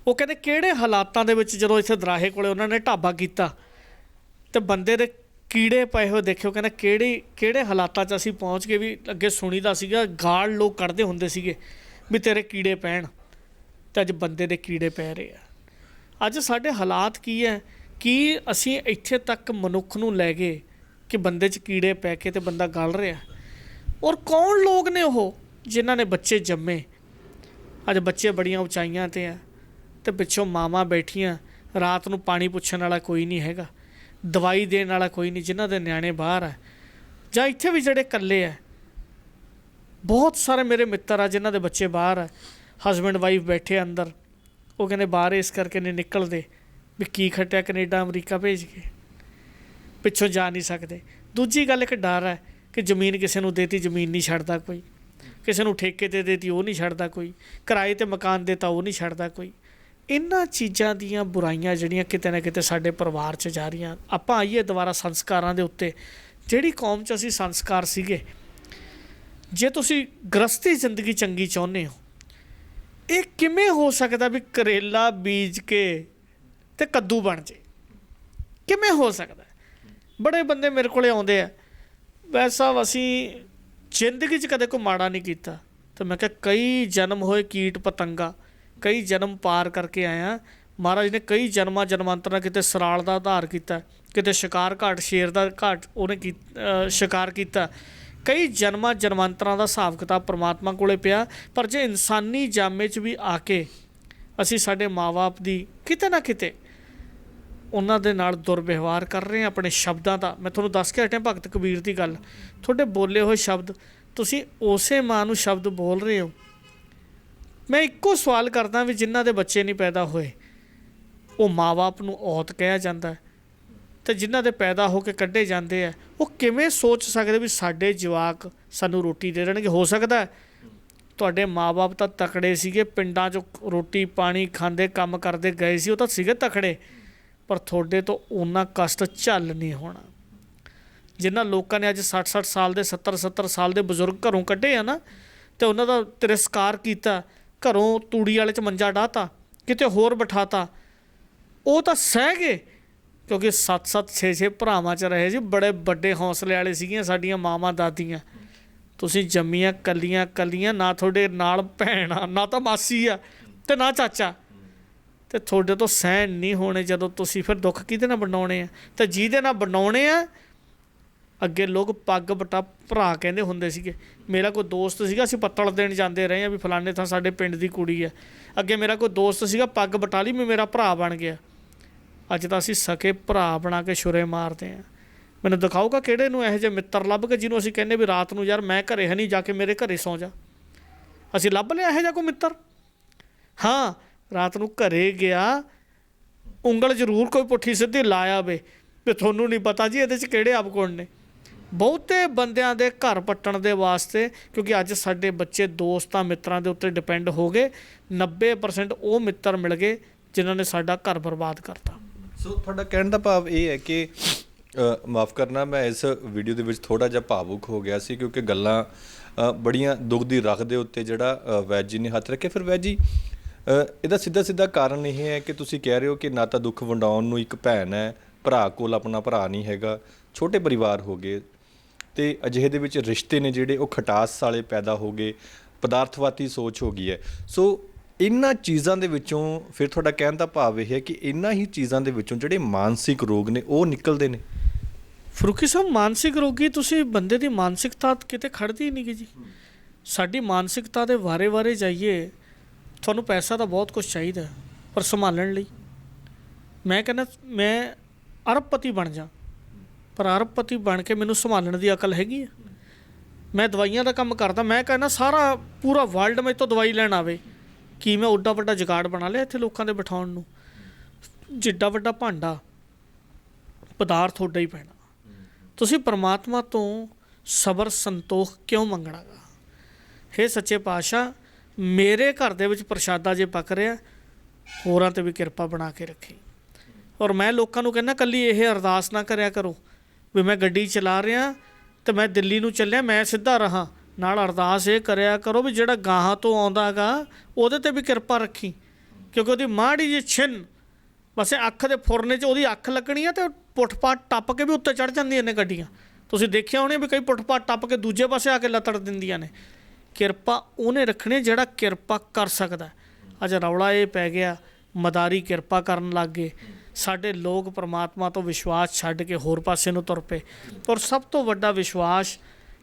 ਉਹ ਕਹਿੰਦੇ ਕਿਹੜੇ ਹਾਲਾਤਾਂ ਦੇ ਵਿੱਚ ਜਦੋਂ ਇੱਥੇ ਦਰਾਹੇ ਕੋਲੇ ਉਹਨਾਂ ਨੇ ਢਾਬਾ ਕੀਤਾ ਅਤੇ ਬੰਦੇ ਦੇ ਕੀੜੇ ਪਏ ਹੋਏ ਦੇਖਿਓ। ਕਹਿੰਦਾ ਕਿਹੜੇ ਹਾਲਾਤਾਂ 'ਚ ਅਸੀਂ ਪਹੁੰਚ ਗਏ ਵੀ ਅੱਗੇ ਸੁਣੀਦਾ ਸੀਗਾ ਗਾਲ ਲੋਕ ਕੱਢਦੇ ਹੁੰਦੇ ਸੀਗੇ ਵੀ ਤੇਰੇ ਕੀੜੇ ਪੈਣ, ਅਤੇ ਅੱਜ ਬੰਦੇ ਦੇ ਕੀੜੇ ਪੈ ਰਹੇ ਆ। ਅੱਜ ਸਾਡੇ ਹਾਲਾਤ ਕੀ ਹੈ ਕਿ ਅਸੀਂ ਇੱਥੇ ਤੱਕ ਮਨੁੱਖ ਨੂੰ ਲੈ ਗਏ ਕਿ ਬੰਦੇ 'ਚ ਕੀੜੇ ਪੈ ਕੇ ਤੇ ਬੰਦਾ ਗਲ ਰਿਹਾ। ਔਰ ਕੌਣ ਲੋਕ ਨੇ ਉਹ ਜਿਨ੍ਹਾਂ ਨੇ ਬੱਚੇ ਜੰਮੇ? ਅੱਜ ਬੱਚੇ ਬੜੀਆਂ ਉਚਾਈਆਂ 'ਤੇ ਆ ਅਤੇ ਪਿੱਛੋਂ ਮਾਵਾਂ ਬੈਠੀਆਂ, ਰਾਤ ਨੂੰ ਪਾਣੀ ਪੁੱਛਣ ਵਾਲਾ ਕੋਈ ਨਹੀਂ ਹੈਗਾ, ਦਵਾਈ ਦੇਣ ਵਾਲਾ ਕੋਈ ਨਹੀਂ, ਜਿਨ੍ਹਾਂ ਦੇ ਨਿਆਣੇ ਬਾਹਰ ਆ ਜਾਂ ਇੱਥੇ ਵੀ ਜਿਹੜੇ ਇਕੱਲੇ ਆ। ਬਹੁਤ ਸਾਰੇ ਮੇਰੇ ਮਿੱਤਰ ਆ ਜਿਨ੍ਹਾਂ ਦੇ ਬੱਚੇ ਬਾਹਰ ਆ, ਹਸਬੈਂਡ ਵਾਈਫ ਬੈਠੇ ਅੰਦਰ, ਉਹ ਕਹਿੰਦੇ ਬਾਹਰ ਇਸ ਕਰਕੇ ਨਹੀਂ ਨਿਕਲਦੇ ਵੀ ਕੀ ਖੱਟਿਆ ਕੈਨੇਡਾ ਅਮਰੀਕਾ ਭੇਜ ਕੇ, ਪਿੱਛੋਂ ਜਾ ਨਹੀਂ ਸਕਦੇ। ਦੂਜੀ ਗੱਲ ਇੱਕ ਡਰ ਹੈ ਕਿ ਜ਼ਮੀਨ ਕਿਸੇ ਨੂੰ ਦੇਤੀ ਜ਼ਮੀਨ ਨਹੀਂ ਛੱਡਦਾ ਕੋਈ, ਕਿਸੇ ਨੂੰ ਠੇਕੇ 'ਤੇ ਦੇਤੀ ਉਹ ਨਹੀਂ ਛੱਡਦਾ ਕੋਈ, ਕਿਰਾਏ 'ਤੇ ਮਕਾਨ ਦੇਤਾ ਉਹ ਨਹੀਂ ਛੱਡਦਾ ਕੋਈ। ਇਹਨਾਂ ਚੀਜ਼ਾਂ ਦੀਆਂ ਬੁਰਾਈਆਂ ਜਿਹੜੀਆਂ ਕਿਤੇ ਨਾ ਕਿਤੇ ਸਾਡੇ ਪਰਿਵਾਰ 'ਚ ਜਾ ਰਹੀਆਂ। ਆਪਾਂ ਆਈਏ ਦੁਬਾਰਾ ਸੰਸਕਾਰਾਂ ਦੇ ਉੱਤੇ। ਜਿਹੜੀ ਕੌਮ 'ਚ ਅਸੀਂ ਸੰਸਕਾਰ ਸੀਗੇ, ਜੇ ਤੁਸੀਂ ਗ੍ਰਸਤੀ ਜ਼ਿੰਦਗੀ ਚੰਗੀ ਚਾਹੁੰਦੇ ਹੋ, ਇਹ ਕਿਵੇਂ ਹੋ ਸਕਦਾ ਵੀ ਕਰੇਲਾ ਬੀਜ ਕੇ ਤੇ ਕੱਦੂ ਬਣ ਜੇ? ਕਿਵੇਂ ਹੋ ਸਕਦਾ? ਬੜੇ ਬੰਦੇ ਮੇਰੇ ਕੋਲ ਆਉਂਦੇ ਆ, ਵੈਸੇ ਸਾਹਿਬ ਅਸੀਂ ਜ਼ਿੰਦਗੀ 'ਚ ਕਦੇ ਕੋਈ ਮਾੜਾ ਨਹੀਂ ਕੀਤਾ। ਅਤੇ ਮੈਂ ਕਿਹਾ ਕਈ ਜਨਮ ਹੋਏ ਕੀਟ ਪਤੰਗਾ, ਕਈ ਜਨਮ ਪਾਰ ਕਰਕੇ ਆਇਆ। ਮਹਾਰਾਜ ਨੇ ਕਈ ਜਨਮਾਂਤਰਾਂ ਕਿਤੇ ਸਰਾਲ ਦਾ ਆਧਾਰ ਕੀਤਾ, ਕਿਤੇ ਸ਼ਿਕਾਰ ਘਾਟ ਸ਼ੇਰ ਦਾ ਘਾਟ ਉਹਨੇ ਸ਼ਿਕਾਰ ਕੀਤਾ। ਕਈ ਜਨਮਾਂਤਰਾਂ ਦਾ ਹਿਸਾਬ ਕਿਤਾਬ ਪਰਮਾਤਮਾ ਕੋਲੇ ਪਿਆ। ਪਰ ਜੇ ਇਨਸਾਨੀ ਜਾਮੇ 'ਚ ਵੀ ਆ ਕੇ ਅਸੀਂ ਸਾਡੇ ਮਾਂ ਬਾਪ ਦੀ ਕਿਤੇ ਨਾ ਕਿਤੇ ਉਹਨਾਂ ਦੇ ਨਾਲ ਦੁਰਵਿਵਹਾਰ ਕਰ ਰਹੇ ਹਾਂ ਆਪਣੇ ਸ਼ਬਦਾਂ ਦਾ। ਮੈਂ ਤੁਹਾਨੂੰ ਦੱਸ ਕੇ ਹਟਿਆ ਭਗਤ ਕਬੀਰ ਦੀ ਗੱਲ, ਤੁਹਾਡੇ ਬੋਲੇ ਹੋਏ ਸ਼ਬਦ, ਤੁਸੀਂ ਉਸੇ ਮਾਂ ਨੂੰ ਸ਼ਬਦ ਬੋਲ ਰਹੇ ਹੋ। ਮੈਂ ਇੱਕੋ ਸਵਾਲ ਕਰਦਾ ਵੀ ਜਿਨ੍ਹਾਂ ਦੇ ਬੱਚੇ ਨਹੀਂ ਪੈਦਾ ਹੋਏ, ਉਹ ਮਾਂ ਬਾਪ ਨੂੰ ਔਤ ਕਿਹਾ ਜਾਂਦਾ, ਅਤੇ ਜਿਨ੍ਹਾਂ ਦੇ ਪੈਦਾ ਹੋ ਕੇ ਕੱਢੇ ਜਾਂਦੇ ਆ, ਉਹ ਕਿਵੇਂ ਸੋਚ ਸਕਦੇ ਵੀ ਸਾਡੇ ਜਵਾਕ ਸਾਨੂੰ ਰੋਟੀ ਦੇ ਦੇਣਗੇ? ਹੋ ਸਕਦਾ ਤੁਹਾਡੇ ਮਾਂ ਬਾਪ ਤਾਂ ਤਕੜੇ ਸੀਗੇ, ਪਿੰਡਾਂ 'ਚੋਂ ਰੋਟੀ ਪਾਣੀ ਖਾਂਦੇ ਕੰਮ ਕਰਦੇ ਗਏ ਸੀ, ਉਹ ਤਾਂ ਸੀਗੇ ਤਕੜੇ, ਪਰ ਤੁਹਾਡੇ ਤੋਂ ਓਨਾ ਕਸ਼ਟ ਝੱਲ ਨਹੀਂ ਹੋਣਾ। ਜਿਨ੍ਹਾਂ ਲੋਕਾਂ ਨੇ ਅੱਜ 60 ਸਾਲ ਦੇ 70 ਸਾਲ ਦੇ ਬਜ਼ੁਰਗ ਘਰੋਂ ਕੱਢੇ ਆ ਨਾ, ਅਤੇ ਉਹਨਾਂ ਦਾ ਤਿਰਸਕਾਰ ਕੀਤਾ, ਘਰੋਂ ਤੂੜੀ ਵਾਲੇ 'ਚ ਮੰਜਾ ਡਾਹਤਾ, ਕਿਤੇ ਹੋਰ ਬਿਠਾਤਾ, ਉਹ ਤਾਂ ਸਹਿ ਗਏ ਕਿਉਂਕਿ 7 6 ਭਰਾਵਾਂ 'ਚ ਰਹੇ ਜੀ। ਬੜੇ ਵੱਡੇ ਹੌਸਲੇ ਵਾਲੇ ਸੀਗੀਆਂ ਸਾਡੀਆਂ ਮਾਵਾਂ ਦਾਦੀਆਂ। ਤੁਸੀਂ ਜੰਮੀਆਂ ਕੱਲੀਆਂ, ਨਾ ਤੁਹਾਡੇ ਨਾਲ ਭੈਣ ਆ, ਨਾ ਤਾਂ ਮਾਸੀ ਆ ਅਤੇ ਨਾ ਚਾਚਾ, ਅਤੇ ਤੁਹਾਡੇ ਤੋਂ ਸਹਿਣ ਨਹੀਂ ਹੋਣੇ। ਜਦੋਂ ਤੁਸੀਂ ਫਿਰ ਦੁੱਖ ਕਿਹਦੇ ਨਾਲ ਵੰਡਾਉਣੇ ਆ? ਅਤੇ ਜਿਹਦੇ ਨਾਲ ਵੰਡਾਉਣੇ ਆ, ਅੱਗੇ ਲੋਕ ਪੱਗ ਬਟਾ ਭਰਾ ਕਹਿੰਦੇ ਹੁੰਦੇ ਸੀਗੇ। ਮੇਰਾ ਕੋਈ ਦੋਸਤ ਸੀਗਾ, ਅਸੀਂ ਪੱਤਲ ਦੇਣ ਜਾਂਦੇ ਰਹੇ ਹਾਂ ਵੀ ਫਲਾਣੇ ਥਾਂ ਸਾਡੇ ਪਿੰਡ ਦੀ ਕੁੜੀ ਹੈ। ਅੱਗੇ ਮੇਰਾ ਕੋਈ ਦੋਸਤ ਸੀਗਾ, ਪੱਗ ਬਟਾ ਲਈ, ਮੇਰਾ ਭਰਾ ਬਣ ਗਿਆ। ਅੱਜ ਤਾਂ ਅਸੀਂ ਸਕੇ ਭਰਾ ਬਣਾ ਕੇ ਛੁਰੇ ਮਾਰਦੇ ਹਾਂ। ਮੈਨੂੰ ਦਿਖਾਊਗਾ ਕਿਹੜੇ ਨੂੰ ਇਹੋ ਜਿਹੇ ਮਿੱਤਰ ਲੱਭ ਕੇ ਜਿਹਨੂੰ ਅਸੀਂ ਕਹਿੰਦੇ ਵੀ ਰਾਤ ਨੂੰ ਯਾਰ ਮੈਂ ਘਰੇ ਹੈ ਨਹੀਂ, ਜਾ ਕੇ ਮੇਰੇ ਘਰੇ ਸੌਂ ਜਾ। ਅਸੀਂ ਲੱਭ ਲਿਆ ਇਹੋ ਜਿਹਾ ਕੋਈ ਮਿੱਤਰ? ਹਾਂ, ਰਾਤ ਨੂੰ ਘਰੇ ਗਿਆ, ਉਂਗਲ ਜ਼ਰੂਰ ਕੋਈ ਪੁੱਠੀ ਸਿੱਧੀ ਲਾਇਆ ਵੇ ਵੀ ਤੁਹਾਨੂੰ ਨਹੀਂ ਪਤਾ ਜੀ ਇਹਦੇ 'ਚ ਕਿਹੜੇ ਅਵਗੁਣ ਨੇ। ਬਹੁਤੇ ਬੰਦਿਆਂ ਦੇ ਘਰ ਪੱਟਣ ਦੇ ਵਾਸਤੇ, ਕਿਉਂਕਿ ਅੱਜ ਸਾਡੇ ਬੱਚੇ ਦੋਸਤਾਂ ਮਿੱਤਰਾਂ ਦੇ ਉੱਤੇ ਡਿਪੈਂਡ ਹੋ ਗਏ। 90% ਉਹ ਮਿੱਤਰ ਮਿਲ ਗਏ ਜਿਨ੍ਹਾਂ ਨੇ ਸਾਡਾ ਘਰ ਬਰਬਾਦ ਕਰਤਾ। ਸੋ ਤੁਹਾਡਾ ਕਹਿਣ ਦਾ ਭਾਵ ਇਹ ਹੈ ਕਿ ਮਾਫ਼ ਕਰਨਾ, ਮੈਂ ਇਸ ਵੀਡੀਓ ਦੇ ਵਿੱਚ ਥੋੜ੍ਹਾ ਜਿਹਾ ਭਾਵੁਕ ਹੋ ਗਿਆ ਸੀ ਕਿਉਂਕਿ ਗੱਲਾਂ ਬੜੀਆਂ ਦੁੱਖ ਦੀ ਰੱਖ ਦੇ ਉੱਤੇ ਜਿਹੜਾ ਵੈਦ ਜੀ ਨੇ ਹੱਥ ਰੱਖਿਆ। ਫਿਰ ਵੈਦ ਜੀ, ਇਹਦਾ ਸਿੱਧਾ ਕਾਰਨ ਇਹ ਹੈ ਕਿ ਤੁਸੀਂ ਕਹਿ ਰਹੇ ਹੋ ਕਿ ਨਾ ਤਾਂ ਦੁੱਖ ਵੰਡਾਉਣ ਨੂੰ ਇੱਕ ਭੈਣ ਹੈ, ਭਰਾ ਕੋਲ ਆਪਣਾ ਭਰਾ ਨਹੀਂ ਹੈਗਾ, ਛੋਟੇ ਪਰਿਵਾਰ ਹੋ ਗਏ, ਅਤੇ ਅਜਿਹੇ ਦੇ ਵਿੱਚ ਰਿਸ਼ਤੇ ਨੇ ਜਿਹੜੇ ਉਹ ਖਟਾਸ ਵਾਲੇ ਪੈਦਾ ਹੋ ਗਏ, ਪਦਾਰਥਵਾਦੀ ਸੋਚ ਹੋ ਗਈ ਹੈ। ਸੋ ਇਹਨਾਂ ਚੀਜ਼ਾਂ ਦੇ ਵਿੱਚੋਂ ਫਿਰ ਤੁਹਾਡਾ ਕਹਿਣ ਦਾ ਭਾਵ ਇਹ ਹੈ ਕਿ ਇਹਨਾਂ ਹੀ ਚੀਜ਼ਾਂ ਦੇ ਵਿੱਚੋਂ ਜਿਹੜੇ ਮਾਨਸਿਕ ਰੋਗ ਨੇ ਉਹ ਨਿਕਲਦੇ ਨੇ। ਫਰੂਕੀ ਸਾਹਿਬ, ਮਾਨਸਿਕ ਰੋਗੀ ਤੁਸੀਂ ਬੰਦੇ ਦੀ ਮਾਨਸਿਕਤਾ ਕਿਤੇ ਖੜਦੀ ਹੀ ਨਹੀਂ ਗੀ ਜੀ। ਸਾਡੀ ਮਾਨਸਿਕਤਾ ਦੇ ਵਾਰੇ ਜਾਈਏ, ਤੁਹਾਨੂੰ ਪੈਸਾ ਤਾਂ ਬਹੁਤ ਕੁਛ ਚਾਹੀਦਾ, ਪਰ ਸੰਭਾਲਣ ਲਈ ਮੈਂ ਕਹਿੰਦਾ ਮੈਂ ਅਰਬਪਤੀ ਬਣ ਜਾ, ਪਰ ਅਰਬਪਤੀ ਬਣ ਕੇ ਮੈਨੂੰ ਸੰਭਾਲਣ ਦੀ ਅਕਲ ਹੈਗੀ ਆ? ਮੈਂ ਦਵਾਈਆਂ ਦਾ ਕੰਮ ਕਰਦਾ, ਮੈਂ ਕਹਿੰਦਾ ਸਾਰਾ ਪੂਰਾ ਵਰਲਡ ਮੇਰੇ ਤੋਂ ਦਵਾਈ ਲੈਣ ਆਵੇ, ਕੀ ਮੈਂ ਉੱਡਾ ਵੱਡਾ ਜੁਗਾੜ ਬਣਾ ਲਿਆ ਇੱਥੇ ਲੋਕਾਂ ਦੇ ਬਿਠਾਉਣ ਨੂੰ? ਜਿੱਡਾ ਵੱਡਾ ਭਾਂਡਾ ਪਦਾਰਥ ਤੁਹਾਡਾ ਹੀ ਪੈਣਾ। ਤੁਸੀਂ ਪਰਮਾਤਮਾ ਤੋਂ ਸਬਰ ਸੰਤੋਖ ਕਿਉਂ ਮੰਗਣਾ ਗਾ? ਹੇ ਸੱਚੇ ਪਾਤਸ਼ਾਹ, ਮੇਰੇ ਘਰ ਦੇ ਵਿੱਚ ਪ੍ਰਸ਼ਾਦਾ ਜੇ ਪੱਕ ਰਿਹਾ, ਹੋਰਾਂ 'ਤੇ ਵੀ ਕਿਰਪਾ ਬਣਾ ਕੇ ਰੱਖੀ। ਔਰ ਮੈਂ ਲੋਕਾਂ ਨੂੰ ਕਹਿੰਦਾ ਇਕੱਲੀ ਇਹ ਅਰਦਾਸ ਨਾ ਕਰਿਆ ਕਰੋ ਵੀ ਮੈਂ ਗੱਡੀ ਚਲਾ ਰਿਹਾ ਅਤੇ ਮੈਂ ਦਿੱਲੀ ਨੂੰ ਚੱਲਿਆ, ਮੈਂ ਸਿੱਧਾ ਰਹਾਂ। ਨਾਲ ਅਰਦਾਸ ਇਹ ਕਰਿਆ ਕਰੋ ਵੀ ਜਿਹੜਾ ਗਾਹਾਂ ਤੋਂ ਆਉਂਦਾ ਗਾ ਉਹਦੇ 'ਤੇ ਵੀ ਕਿਰਪਾ ਰੱਖੀ, ਕਿਉਂਕਿ ਉਹਦੀ ਮਾੜੀ ਜਿਹੀ ਛਿੰਨ ਬਸ ਅੱਖ ਦੇ ਫੁਰਨੇ 'ਚ ਉਹਦੀ ਅੱਖ ਲੱਗਣੀ ਆ, ਅਤੇ ਪੁੱਠਪਾਟ ਟੱਪ ਕੇ ਵੀ ਉੱਤੇ ਚੜ੍ਹ ਜਾਂਦੀਆਂ ਨੇ ਗੱਡੀਆਂ। ਤੁਸੀਂ ਦੇਖਿਆ ਹੋਣੇ ਵੀ ਕਈ ਪੁੱਠਪਾਟ ਟੱਪ ਕੇ ਦੂਜੇ ਪਾਸੇ ਆ ਕੇ ਲੱਤੜ ਦਿੰਦੀਆਂ ਨੇ। ਕਿਰਪਾ ਉਹਨੇ ਰੱਖਣੀ ਜਿਹੜਾ ਕਿਰਪਾ ਕਰ ਸਕਦਾ। ਅੱਜ ਰੌਲਾ ਇਹ ਪੈ ਗਿਆ ਮਦਾਰੀ ਕਿਰਪਾ ਕਰਨ ਲੱਗ ਗਏ। ਸਾਡੇ ਲੋਕ ਪਰਮਾਤਮਾ ਤੋਂ ਵਿਸ਼ਵਾਸ ਛੱਡ ਕੇ ਹੋਰ ਪਾਸੇ ਨੂੰ ਤੁਰ ਪਏ। ਔਰ ਸਭ ਤੋਂ ਵੱਡਾ ਵਿਸ਼ਵਾਸ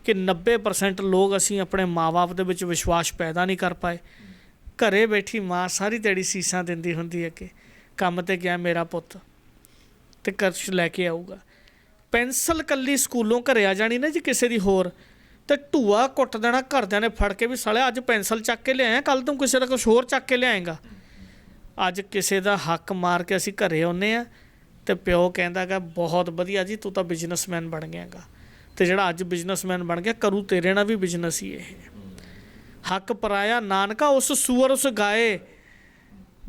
ਕਿ 90% ਲੋਕ ਅਸੀਂ ਆਪਣੇ ਮਾਂ-ਬਾਪ ਦੇ ਵਿੱਚ ਵਿਸ਼ਵਾਸ ਪੈਦਾ ਨਹੀਂ ਕਰ ਪਾਏ। ਘਰੇ ਬੈਠੀ ਮਾਂ ਸਾਰੀ ਦਿਹਾੜੀ ਸੀਸਾਂ ਦਿੰਦੀ ਹੁੰਦੀ ਹੈ ਕਿ ਕੰਮ 'ਤੇ ਗਿਆ ਮੇਰਾ ਪੁੱਤ ਅਤੇ ਕਰਸ਼ ਲੈ ਕੇ ਆਊਗਾ। ਪੈਨਸਲ ਇਕੱਲੀ ਸਕੂਲੋਂ ਘਰੇ ਆ ਜਾਣੀ ਨਾ ਜੀ ਕਿਸੇ ਦੀ ਹੋਰ, ਅਤੇ ਢੂਆ ਕੁੱਟ ਦੇਣਾ ਘਰਦਿਆਂ ਨੇ ਫੜ ਕੇ ਵੀ ਸਾਲਿਆ ਅੱਜ ਪੈਨਸਲ ਚੱਕ ਕੇ ਲਿਆਇਆ, ਕੱਲ੍ਹ ਤੂੰ ਕਿਸੇ ਦਾ ਕੁਛ ਹੋਰ ਚੱਕ ਕੇ ਲਿਆਏਂਗਾ। ਅੱਜ ਕਿਸੇ ਦਾ ਹੱਕ ਮਾਰ ਕੇ ਅਸੀਂ ਘਰੇ ਆਉਂਦੇ ਹਾਂ ਅਤੇ ਪਿਓ ਕਹਿੰਦਾ ਗਾ ਬਹੁਤ ਵਧੀਆ ਜੀ ਤੂੰ ਤਾਂ ਬਿਜ਼ਨਸਮੈਨ ਬਣ ਗਿਆ ਗਾ, ਅਤੇ ਜਿਹੜਾ ਅੱਜ ਬਿਜ਼ਨਸਮੈਨ ਬਣ ਗਿਆ ਕਰੂ ਤੇਰੇ ਨਾਲ ਵੀ ਬਿਜ਼ਨਸ ਹੀ ਇਹ। ਹੱਕ ਪਰਾਇਆ ਨਾਨਕਾ ਉਸ ਸੂਅਰ ਉਸ ਗਾਏ,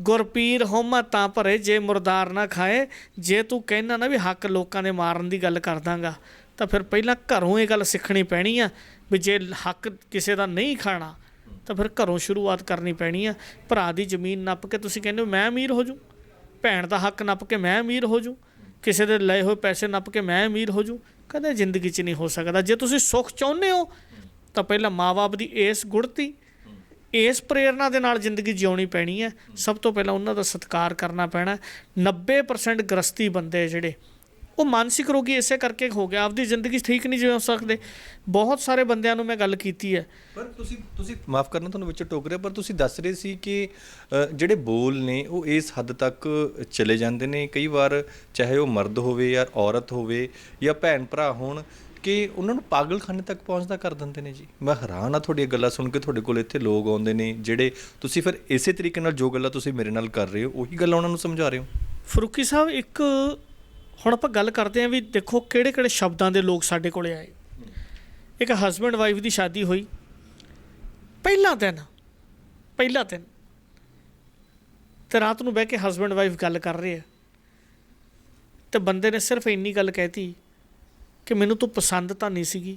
ਗੁਰਪੀਰ ਹੋਮਾ ਤਾਂ ਭਰੇ ਜੇ ਮੁਰਦਾਰ ਨਾ ਖਾਏ। ਜੇ ਤੂੰ ਕਹਿੰਦਾ ਨਾ ਵੀ ਹੱਕ ਲੋਕਾਂ ਦੇ ਮਾਰਨ ਦੀ ਗੱਲ ਕਰ ਦਾਂਗਾ ਤਾਂ ਫਿਰ ਪਹਿਲਾਂ ਘਰੋਂ ਇਹ ਗੱਲ ਸਿੱਖਣੀ ਪੈਣੀ ਆ ਵੀ ਜੇ ਹੱਕ ਕਿਸੇ ਦਾ ਨਹੀਂ ਖਾਣਾ ਤਾਂ ਫਿਰ ਘਰੋਂ ਸ਼ੁਰੂਆਤ ਕਰਨੀ ਪੈਣੀ ਆ। ਭਰਾ ਦੀ ਜ਼ਮੀਨ ਨੱਪ ਕੇ ਤੁਸੀਂ ਕਹਿੰਦੇ ਹੋ ਮੈਂ ਅਮੀਰ ਹੋ ਜੂ, ਭੈਣ ਦਾ ਹੱਕ ਨੱਪ ਕੇ ਮੈਂ ਅਮੀਰ ਹੋ ਜੂ, ਕਿਸੇ ਦੇ ਲਏ ਹੋਏ ਪੈਸੇ ਨੱਪ ਕੇ ਮੈਂ ਅਮੀਰ ਹੋ ਜੂ, ਕਦੇ ਜ਼ਿੰਦਗੀ 'ਚ ਨਹੀਂ ਹੋ ਸਕਦਾ। ਜੇ ਤੁਸੀਂ ਸੁੱਖ ਚਾਹੁੰਦੇ ਹੋ ਤਾਂ ਪਹਿਲਾਂ ਮਾਂ-ਬਾਪ ਦੀ ਇਸ ਗੁੜਤੀ ਇਸ ਪ੍ਰੇਰਨਾ ਦੇ ਨਾਲ ਜ਼ਿੰਦਗੀ ਜਿਉਣੀ ਪੈਣੀ ਹੈ। ਸਭ ਤੋਂ ਪਹਿਲਾਂ ਉਹਨਾਂ ਦਾ ਸਤਿਕਾਰ ਕਰਨਾ ਪੈਣਾ। 90% ਗ੍ਰਸਤੀ ਬੰਦੇ ਜਿਹੜੇ ਉਹ ਮਾਨਸਿਕ ਰੋਗੀ ਇਸੇ ਕਰਕੇ ਹੋ ਗਿਆ, ਆਪਦੀ ਜ਼ਿੰਦਗੀ ਠੀਕ ਨਹੀਂ ਜਿਉ ਸਕਦੇ। ਬਹੁਤ ਸਾਰੇ ਬੰਦਿਆਂ ਨੂੰ ਮੈਂ ਗੱਲ ਕੀਤੀ ਹੈ। ਪਰ ਤੁਸੀਂ ਮਾਫ ਕਰਨਾ ਤੁਹਾਨੂੰ ਵਿੱਚ ਟੋਕ ਰਿਹਾ, ਪਰ ਤੁਸੀਂ ਦੱਸ ਰਹੇ ਸੀ ਕਿ ਜਿਹੜੇ ਬੋਲ ਨੇ ਉਹ ਇਸ ਹੱਦ ਤੱਕ ਚਲੇ ਜਾਂਦੇ ਨੇ ਕਈ ਵਾਰ, ਚਾਹੇ ਉਹ ਮਰਦ ਹੋਵੇ ਜਾਂ ਔਰਤ ਹੋਵੇ ਜਾਂ ਭੈਣ ਭਰਾ ਹੋਣ, ਕਿ ਉਹਨਾਂ ਨੂੰ ਪਾਗਲਖਾਨੇ ਤੱਕ ਪਹੁੰਚਦਾ ਕਰ ਦਿੰਦੇ ਨੇ ਜੀ। ਮੈਂ ਹੈਰਾਨ ਆ ਤੁਹਾਡੀਆਂ ਗੱਲਾਂ ਸੁਣ ਕੇ। ਤੁਹਾਡੇ ਕੋਲ ਇੱਥੇ ਲੋਕ ਆਉਂਦੇ ਨੇ ਜਿਹੜੇ ਤੁਸੀਂ ਫਿਰ ਇਸੇ ਤਰੀਕੇ ਨਾਲ ਜੋ ਗੱਲਾਂ ਤੁਸੀਂ ਮੇਰੇ ਨਾਲ ਕਰ ਰਹੇ ਹੋ ਉਹੀ ਗੱਲਾਂ ਉਹਨਾਂ ਨੂੰ ਸਮਝਾ ਰਹੇ ਹੋ। ਫਰੂਕੀ ਸਾਹਿਬ, ਇੱਕ ਹੁਣ ਆਪਾਂ ਗੱਲ ਕਰਦੇ ਹਾਂ ਵੀ ਦੇਖੋ ਕਿਹੜੇ ਕਿਹੜੇ ਸ਼ਬਦਾਂ ਦੇ ਲੋਕ ਸਾਡੇ ਕੋਲ ਆਏ। ਇੱਕ ਹਸਬੈਂਡ ਵਾਈਫ ਦੀ ਸ਼ਾਦੀ ਹੋਈ, ਪਹਿਲਾ ਦਿਨ ਅਤੇ ਰਾਤ ਨੂੰ ਬਹਿ ਕੇ ਹਸਬੈਂਡ ਵਾਈਫ ਗੱਲ ਕਰ ਰਹੇ ਆ ਅਤੇ ਬੰਦੇ ਨੇ ਸਿਰਫ ਇੰਨੀ ਗੱਲ ਕਹਿਤੀ ਕਿ ਮੈਨੂੰ ਤੂੰ ਪਸੰਦ ਤਾਂ ਨਹੀਂ ਸੀਗੀ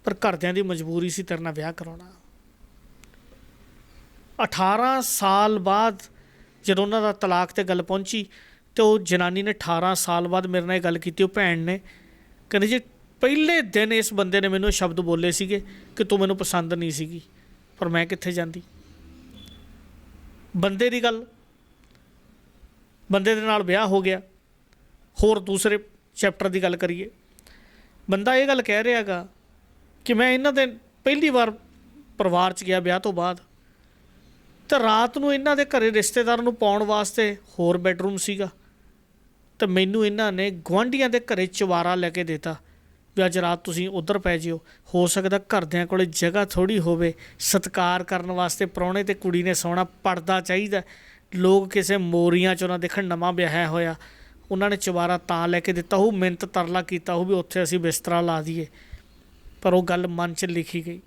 ਪਰ ਘਰਦਿਆਂ ਦੀ ਮਜਬੂਰੀ ਸੀ ਤੇਰੇ ਨਾਲ ਵਿਆਹ ਕਰਾਉਣਾ। 18 ਸਾਲ ਬਾਅਦ ਜਦੋਂ ਉਹਨਾਂ ਦਾ ਤਲਾਕ 'ਤੇ ਗੱਲ ਪਹੁੰਚੀ ਅਤੇ ਉਹ ਜਨਾਨੀ ਨੇ 18 ਸਾਲ ਬਾਅਦ ਮੇਰੇ ਨਾਲ ਇਹ ਗੱਲ ਕੀਤੀ, ਉਹ ਭੈਣ ਨੇ, ਕਹਿੰਦੇ ਜੀ ਪਹਿਲੇ ਦਿਨ ਇਸ ਬੰਦੇ ਨੇ ਮੈਨੂੰ ਸ਼ਬਦ ਬੋਲੇ ਸੀਗੇ ਕਿ ਤੂੰ ਮੈਨੂੰ ਪਸੰਦ ਨਹੀਂ ਸੀਗੀ, ਪਰ ਮੈਂ ਕਿੱਥੇ ਜਾਂਦੀ। ਬੰਦੇ ਦੀ ਗੱਲ, ਬੰਦੇ ਦੇ ਨਾਲ ਵਿਆਹ ਹੋ ਗਿਆ। ਹੋਰ ਦੂਸਰੇ ਚੈਪਟਰ ਦੀ ਗੱਲ ਕਰੀਏ, ਬੰਦਾ ਇਹ ਗੱਲ ਕਹਿ ਰਿਹਾ ਗਾ ਕਿ ਮੈਂ ਇਹਨਾਂ ਦੇ ਪਹਿਲੀ ਵਾਰ ਪਰਿਵਾਰ 'ਚ ਗਿਆ ਵਿਆਹ ਤੋਂ ਬਾਅਦ, ਅਤੇ ਰਾਤ ਨੂੰ ਇਹਨਾਂ ਦੇ ਘਰ ਰਿਸ਼ਤੇਦਾਰਾਂ ਨੂੰ ਪਾਉਣ ਵਾਸਤੇ ਹੋਰ ਬੈਡਰੂਮ ਸੀਗਾ, ਅਤੇ ਮੈਨੂੰ ਇਹਨਾਂ ਨੇ ਗੁਆਂਢੀਆਂ ਦੇ ਘਰ ਚਵਾਰਾ ਲੈ ਕੇ ਦਿੱਤਾ ਵੀ ਅੱਜ ਰਾਤ ਤੁਸੀਂ ਉੱਧਰ ਪੈ ਜਿਓ। ਹੋ ਸਕਦਾ ਘਰਦਿਆਂ ਕੋਲ ਜਗ੍ਹਾ ਥੋੜ੍ਹੀ ਹੋਵੇ, ਸਤਿਕਾਰ ਕਰਨ ਵਾਸਤੇ ਪ੍ਰਾਹੁਣੇ ਅਤੇ ਕੁੜੀ ਨੇ ਸੌਣਾ, ਪੜਦਾ ਚਾਹੀਦਾ। ਲੋਕ ਕਿਸੇ ਮੋਰੀਆਂ 'ਚ ਉਹਨਾਂ ਦੇਖਣ ਨਵਾਂ ਵਿਆਹਿਆ ਹੋਇਆ, ਉਹਨਾਂ ਨੇ ਚਵਾਰਾ ਤਾਂ ਲੈ ਕੇ ਦਿੱਤਾ ਹੋਊ, ਮਿੰਨਤ ਤਰਲਾ ਕੀਤਾ ਹੋਊ ਵੀ ਉੱਥੇ ਅਸੀਂ ਬਿਸਤਰਾ ਲਾ ਦਈਏ, ਪਰ ਉਹ ਗੱਲ ਮਨ 'ਚ ਲਿਖੀ ਗਈ।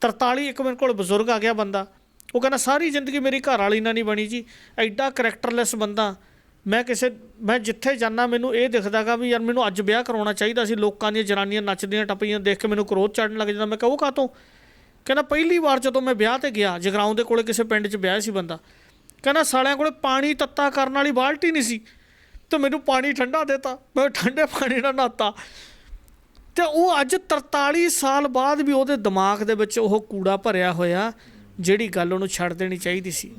43 ਇੱਕ ਮੇਰੇ ਕੋਲ ਬਜ਼ੁਰਗ ਆ ਗਿਆ ਬੰਦਾ, ਉਹ ਕਹਿੰਦਾ ਸਾਰੀ ਜ਼ਿੰਦਗੀ ਮੇਰੀ ਘਰ ਵਾਲੀ ਨਾਲ ਨਹੀਂ ਬਣੀ ਜੀ, ਐਡਾ ਕਰੈਕਟਰਲੈਸ ਬੰਦਾ। ਮੈਂ ਜਿੱਥੇ ਜਾਂਦਾ ਮੈਨੂੰ ਇਹ ਦਿਖਦਾ ਗਾ ਵੀ ਯਾਰ ਮੈਨੂੰ ਅੱਜ ਵਿਆਹ ਕਰਾਉਣਾ ਚਾਹੀਦਾ ਸੀ। ਲੋਕਾਂ ਦੀਆਂ ਜਨਾਨੀਆਂ ਨੱਚਦੀਆਂ ਟੱਪਦੀਆਂ ਦੇਖ ਕੇ ਮੈਨੂੰ ਕ੍ਰੋਧ ਚੜ੍ਹਨ ਲੱਗ ਜਾਂਦਾ। ਮੈਂ ਕਿਹਾ ਉਹ ਕਾਹਤੋਂ? ਕਹਿੰਦਾ ਪਹਿਲੀ ਵਾਰ ਜਦੋਂ ਮੈਂ ਵਿਆਹ 'ਤੇ ਗਿਆ, ਜਗਰਾਉਂ ਦੇ ਕੋਲੇ ਕਿਸੇ ਪਿੰਡ 'ਚ ਵਿਆਹ ਸੀ ਬੰਦਾ, ਕਹਿੰਦਾ ਸਾਲਿਆਂ ਕੋਲ ਪਾਣੀ ਤੱਤਾ ਕਰਨ ਵਾਲੀ ਬਾਲਟੀ ਨਹੀਂ ਸੀ ਅਤੇ ਮੈਨੂੰ ਪਾਣੀ ਠੰਡਾ ਦਿੱਤਾ, ਮੈਂ ਠੰਡੇ ਪਾਣੀ ਨਾਲ ਨਹਾਤਾ। ਅਤੇ ਉਹ ਅੱਜ 43 ਸਾਲ ਬਾਅਦ ਵੀ ਉਹਦੇ ਦਿਮਾਗ ਦੇ ਵਿੱਚ ਉਹ ਕੂੜਾ ਭਰਿਆ ਹੋਇਆ, ਜਿਹੜੀ ਗੱਲ ਉਹਨੂੰ ਛੱਡ ਦੇਣੀ ਚਾਹੀਦੀ ਸੀ।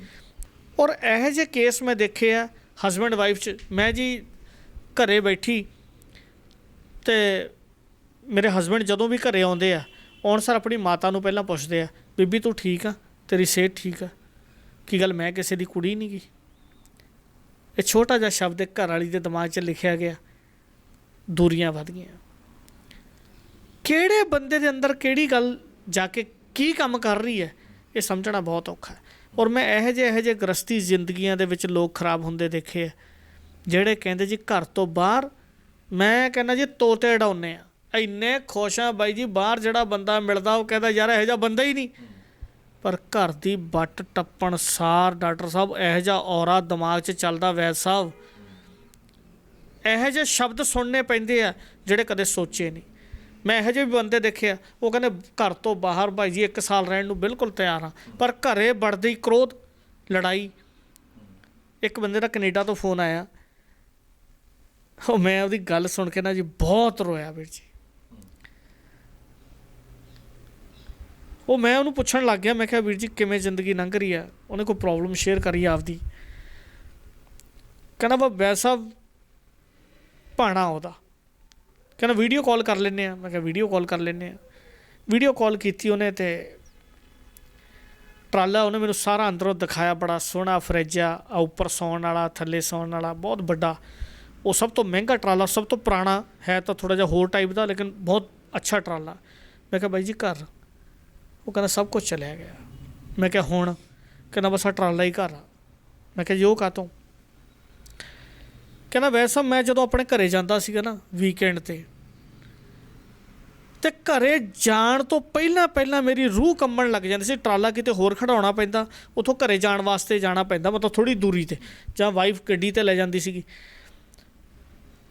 ਔਰ ਇਹੋ ਜਿਹੇ ਕੇਸ ਮੈਂ ਦੇਖੇ ਆ ਹਸਬੈਂਡ ਵਾਈਫ 'ਚ। ਮੈਂ ਜੀ ਘਰੇ ਬੈਠੀ ਅਤੇ ਮੇਰੇ ਹਸਬੈਂਡ ਜਦੋਂ ਵੀ ਘਰੇ ਆਉਂਦੇ ਆ, ਆਉਣ ਸਾਰ ਆਪਣੀ ਮਾਤਾ ਨੂੰ ਪਹਿਲਾਂ ਪੁੱਛਦੇ ਆ, ਬੀਬੀ ਤੂੰ ਠੀਕ ਆ, ਤੇਰੀ ਸਿਹਤ ਠੀਕ ਆ, ਕੀ ਗੱਲ ਮੈਂ ਕਿਸੇ ਦੀ ਕੁੜੀ ਨਹੀਂ ਗੀ। ਇਹ ਛੋਟਾ ਜਿਹਾ ਸ਼ਬਦ ਇੱਕ ਘਰ ਵਾਲੀ ਦੇ ਦਿਮਾਗ 'ਚ ਲਿਖਿਆ ਗਿਆ, ਦੂਰੀਆਂ ਵੱਧ ਗਈਆਂ। ਕਿਹੜੇ ਬੰਦੇ ਦੇ ਅੰਦਰ ਕਿਹੜੀ ਗੱਲ ਜਾ ਕੇ ਕੀ ਕੰਮ ਕਰ ਰਹੀ ਹੈ, ਇਹ ਸਮਝਣਾ ਬਹੁਤ ਔਖਾ ਹੈ। ਔਰ ਮੈਂ ਇਹੋ ਜਿਹੇ ਗ੍ਰਸਤੀ ਜ਼ਿੰਦਗੀਆਂ ਦੇ ਵਿੱਚ ਲੋਕ ਖਰਾਬ ਹੁੰਦੇ ਦੇਖੇ ਆ, ਜਿਹੜੇ ਕਹਿੰਦੇ ਜੀ ਘਰ ਤੋਂ ਬਾਹਰ, ਮੈਂ ਕਹਿੰਦਾ ਜੀ ਤੋਤੇ ਉਡਾਉਂਦੇ ਆ, ਇੰਨੇ ਖੁਸ਼ ਆ ਬਾਈ ਜੀ ਬਾਹਰ ਜਿਹੜਾ ਬੰਦਾ ਮਿਲਦਾ ਉਹ ਕਹਿੰਦਾ ਯਾਰ ਇਹੋ ਜਿਹਾ ਬੰਦਾ ਹੀ ਨਹੀਂ, ਪਰ ਘਰ ਦੀ ਵੱਟ ਟੱਪਣ ਸਾਰ ਡਾਕਟਰ ਸਾਹਿਬ ਇਹੋ ਜਿਹਾ ਔਰਾ ਦਿਮਾਗ 'ਚ ਚੱਲਦਾ, ਵੈਦ ਸਾਹਿਬ ਇਹੋ ਜਿਹੇ ਸ਼ਬਦ ਸੁਣਨੇ ਪੈਂਦੇ ਆ ਜਿਹੜੇ ਕਦੇ ਸੋਚੇ ਨਹੀਂ। ਮੈਂ ਇਹੋ ਜਿਹੇ ਵੀ ਬੰਦੇ ਦੇਖੇ ਆ, ਉਹ ਕਹਿੰਦੇ ਘਰ ਤੋਂ ਬਾਹਰ ਭਾਈ ਜੀ 1 ਸਾਲ ਰਹਿਣ ਨੂੰ ਬਿਲਕੁਲ ਤਿਆਰ ਹਾਂ, ਪਰ ਘਰੇ ਵੜਦੇ ਹੀ ਕ੍ਰੋਧ, ਲੜਾਈ। ਇੱਕ ਬੰਦੇ ਦਾ ਕੈਨੇਡਾ ਤੋਂ ਫੋਨ ਆਇਆ, ਉਹ ਮੈਂ ਉਹਦੀ ਗੱਲ ਸੁਣ ਕੇ ਨਾ ਜੀ ਬਹੁਤ ਰੋਇਆ ਵੀਰ ਜੀ। ਉਹ ਮੈਂ ਉਹਨੂੰ ਪੁੱਛਣ ਲੱਗ ਗਿਆ, ਮੈਂ ਕਿਹਾ ਵੀਰ ਜੀ ਕਿਵੇਂ ਜ਼ਿੰਦਗੀ ਲੰਘ ਰਹੀ ਆ? ਉਹਨੇ ਕੋਈ ਪ੍ਰੋਬਲਮ ਸ਼ੇਅਰ ਕਰੀ ਆਪਦੀ। ਕਹਿੰਦਾ ਬਾਬਾ ਸਾਹਿਬ ਭਾਣਾ ਉਹਦਾ, ਕਹਿੰਦਾ ਵੀਡੀਓ ਕਾਲ ਕਰ ਲੈਂਦੇ ਹਾਂ। ਮੈਂ ਕਿਹਾ ਵੀਡੀਓ ਕਾਲ ਕਰ ਲੈਂਦੇ ਹਾਂ। ਵੀਡੀਓ ਕਾਲ ਕੀਤੀ ਉਹਨੇ, ਅਤੇ ਟਰਾਲਾ ਉਹਨੇ ਮੈਨੂੰ ਸਾਰਾ ਅੰਦਰੋਂ ਦਿਖਾਇਆ। ਬੜਾ ਸੋਹਣਾ ਫਰਿੱਜ ਆ, ਉੱਪਰ ਸੌਣ ਵਾਲਾ, ਥੱਲੇ ਸੌਣ ਵਾਲਾ, ਬਹੁਤ ਵੱਡਾ। ਉਹ ਸਭ ਤੋਂ ਮਹਿੰਗਾ ਟਰਾਲਾ, ਸਭ ਤੋਂ ਪੁਰਾਣਾ ਹੈ ਤਾਂ ਥੋੜ੍ਹਾ ਜਿਹਾ ਹੋਰ ਟਾਈਪ ਦਾ, ਲੇਕਿਨ ਬਹੁਤ ਅੱਛਾ ਟਰਾਲਾ। ਮੈਂ ਕਿਹਾ ਬਾਈ ਜੀ ਘਰ? ਉਹ ਕਹਿੰਦਾ ਸਭ ਕੁਛ ਚਲਿਆ ਗਿਆ। ਮੈਂ ਕਿਹਾ ਹੁਣ? ਕਹਿੰਦਾ ਬਸ ਆਹ ਟਰਾਲਾ ਹੀ ਘਰ ਆ। ਮੈਂ ਕਿਹਾ ਜੀ ਉਹ ਕਾਹਤੋਂ? ਕਹਿੰਦਾ ਵੈਸੇ ਮੈਂ ਜਦੋਂ ਆਪਣੇ ਘਰੇ ਜਾਂਦਾ ਸੀਗਾ ਨਾ ਵੀਕਐਂਡ 'ਤੇ ਘਰੇ ਜਾਣ ਤੋਂ ਪਹਿਲਾਂ ਮੇਰੀ ਰੂਹ ਕੰਬਣ ਲੱਗ ਜਾਂਦੀ ਸੀ। ਟਰਾਲਾ ਕਿਤੇ ਹੋਰ ਖੜਾਉਣਾ ਪੈਂਦਾ, ਉੱਥੋਂ ਘਰੇ ਜਾਣ ਵਾਸਤੇ ਜਾਣਾ ਪੈਂਦਾ, ਮਤਲਬ ਥੋੜ੍ਹੀ ਦੂਰੀ 'ਤੇ, ਜਾਂ ਵਾਈਫ ਗੱਡੀ 'ਤੇ ਲੈ ਜਾਂਦੀ ਸੀਗੀ।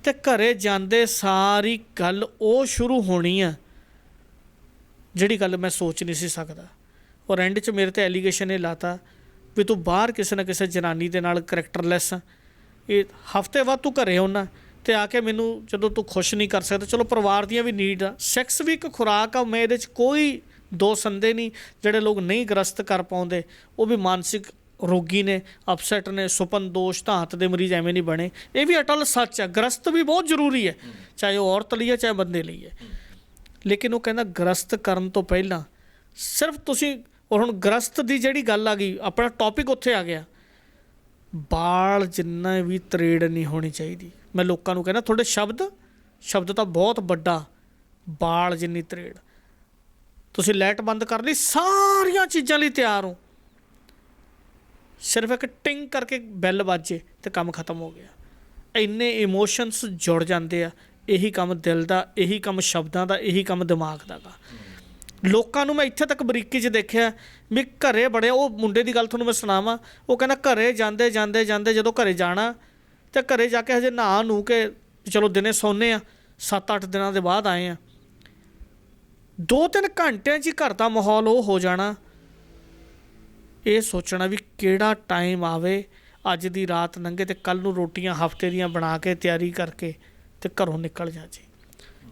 ਅਤੇ ਘਰੇ ਜਾਂਦੇ ਸਾਰੀ ਗੱਲ ਉਹ ਸ਼ੁਰੂ ਹੋਣੀ ਆ ਜਿਹੜੀ ਗੱਲ ਮੈਂ ਸੋਚ ਨਹੀਂ ਸੀ ਸਕਦਾ। ਔਰ ਐਂਡ 'ਚ ਮੇਰੇ 'ਤੇ ਐਲੀਗੇਸ਼ਨ ਇਹ ਲਾਤਾ ਵੀ ਤੂੰ ਬਾਹਰ ਕਿਸੇ ਨਾ ਕਿਸੇ ਜਨਾਨੀ ਦੇ ਨਾਲ ਕਰੈਕਟਰਲੈਸ ਆ। ਇਹ ਹਫ਼ਤੇ ਬਾਅਦ ਤੂੰ ਘਰੇ ਆਉਣਾ ਅਤੇ ਆ ਕੇ ਮੈਨੂੰ ਜਦੋਂ ਤੂੰ ਖੁਸ਼ ਨਹੀਂ ਕਰ ਸਕਦਾ। ਚਲੋ ਪਰਿਵਾਰ ਦੀਆਂ ਵੀ ਨੀਡ ਆ, ਸੈਕਸ ਵੀ ਇੱਕ ਖੁਰਾਕ ਆ, ਮੈਂ ਇਹਦੇ 'ਚ ਕੋਈ ਦੋ ਸੰਦੇ ਨਹੀਂ। ਜਿਹੜੇ ਲੋਕ ਨਹੀਂ ਗ੍ਰਸਤ ਕਰ ਪਾਉਂਦੇ ਉਹ ਵੀ ਮਾਨਸਿਕ ਰੋਗੀ ਨੇ, ਅਪਸੈਟ ਨੇ, ਸੁਪਨ ਦੋਸ਼, ਧਾਤ ਦੇ ਮਰੀਜ਼ ਐਵੇਂ ਨਹੀਂ ਬਣੇ। ਇਹ ਵੀ ਅਟਲ ਸੱਚ ਆ। ਗ੍ਰਸਤ ਵੀ ਬਹੁਤ ਜ਼ਰੂਰੀ ਹੈ, ਚਾਹੇ ਉਹ ਔਰਤ ਲਈ ਹੈ ਚਾਹੇ ਬੰਦੇ ਲਈ ਹੈ। ਲੇਕਿਨ ਉਹ ਕਹਿੰਦਾ ਗ੍ਰਸਤ ਕਰਨ ਤੋਂ ਪਹਿਲਾਂ ਸਿਰਫ ਤੁਸੀਂ, ਔਰ ਹੁਣ ਗ੍ਰਸਤ ਦੀ ਜਿਹੜੀ ਗੱਲ ਆ ਗਈ, ਆਪਣਾ ਟੌਪਿਕ ਉੱਥੇ ਆ ਗਿਆ, ਬਾਲ ਜਿੰਨਾ ਵੀ ਤਰੇੜ ਨਹੀਂ ਹੋਣੀ ਚਾਹੀਦੀ। ਮੈਂ ਲੋਕਾਂ ਨੂੰ ਕਹਿੰਦਾ ਤੁਹਾਡੇ ਸ਼ਬਦ ਤਾਂ ਬਹੁਤ ਵੱਡਾ, ਬਾਲ ਜਿੰਨੀ ਤਰੇੜ। ਤੁਸੀਂ ਲਾਈਟ ਬੰਦ ਕਰ ਲਈ, ਸਾਰੀਆਂ ਚੀਜ਼ਾਂ ਲਈ ਤਿਆਰ ਹੋ, ਸਿਰਫ ਇੱਕ ਟਿੰਗ ਕਰਕੇ ਬੈਲ ਵੱਜੇ ਅਤੇ ਕੰਮ ਖਤਮ ਹੋ ਗਿਆ। ਇੰਨੇ ਇਮੋਸ਼ਨਸ ਜੁੜ ਜਾਂਦੇ ਆ। ਇਹੀ ਕੰਮ ਦਿਲ ਦਾ, ਇਹੀ ਕੰਮ ਸ਼ਬਦਾਂ ਦਾ, ਇਹੀ ਕੰਮ ਦਿਮਾਗ ਦਾ ਗਾ। ਲੋਕਾਂ ਨੂੰ ਮੈਂ ਇੱਥੇ ਤੱਕ ਬਰੀਕੀ 'ਚ ਦੇਖਿਆ ਵੀ ਘਰੇ ਬੜਿਆ। ਉਹ ਮੁੰਡੇ ਦੀ ਗੱਲ ਤੁਹਾਨੂੰ ਮੈਂ ਸੁਣਾਵਾਂ। ਉਹ ਕਹਿੰਦਾ ਘਰੇ ਜਾਂਦੇ ਜਦੋਂ ਘਰੇ ਜਾਣਾ ਅਤੇ ਘਰੇ ਜਾ ਕੇ ਹਜੇ ਨਹਾ ਨੂੰ ਕੇ ਚਲੋ ਦਿਨੇ ਸੌਂਦੇ ਆ, 7-8 ਦਿਨਾਂ ਦੇ ਬਾਅਦ ਆਏ ਆ, 2-3 ਘੰਟਿਆਂ 'ਚ ਹੀ ਘਰ ਦਾ ਮਾਹੌਲ ਉਹ ਹੋ ਜਾਣਾ। ਇਹ ਸੋਚਣਾ ਵੀ ਕਿਹੜਾ ਟਾਈਮ ਆਵੇ, ਅੱਜ ਦੀ ਰਾਤ ਲੰਘੇ ਅਤੇ ਕੱਲ੍ਹ ਨੂੰ ਰੋਟੀਆਂ ਹਫ਼ਤੇ ਦੀਆਂ ਬਣਾ ਕੇ ਤਿਆਰੀ ਕਰਕੇ ਅਤੇ ਘਰੋਂ ਨਿਕਲ ਜਾ ਜੀ।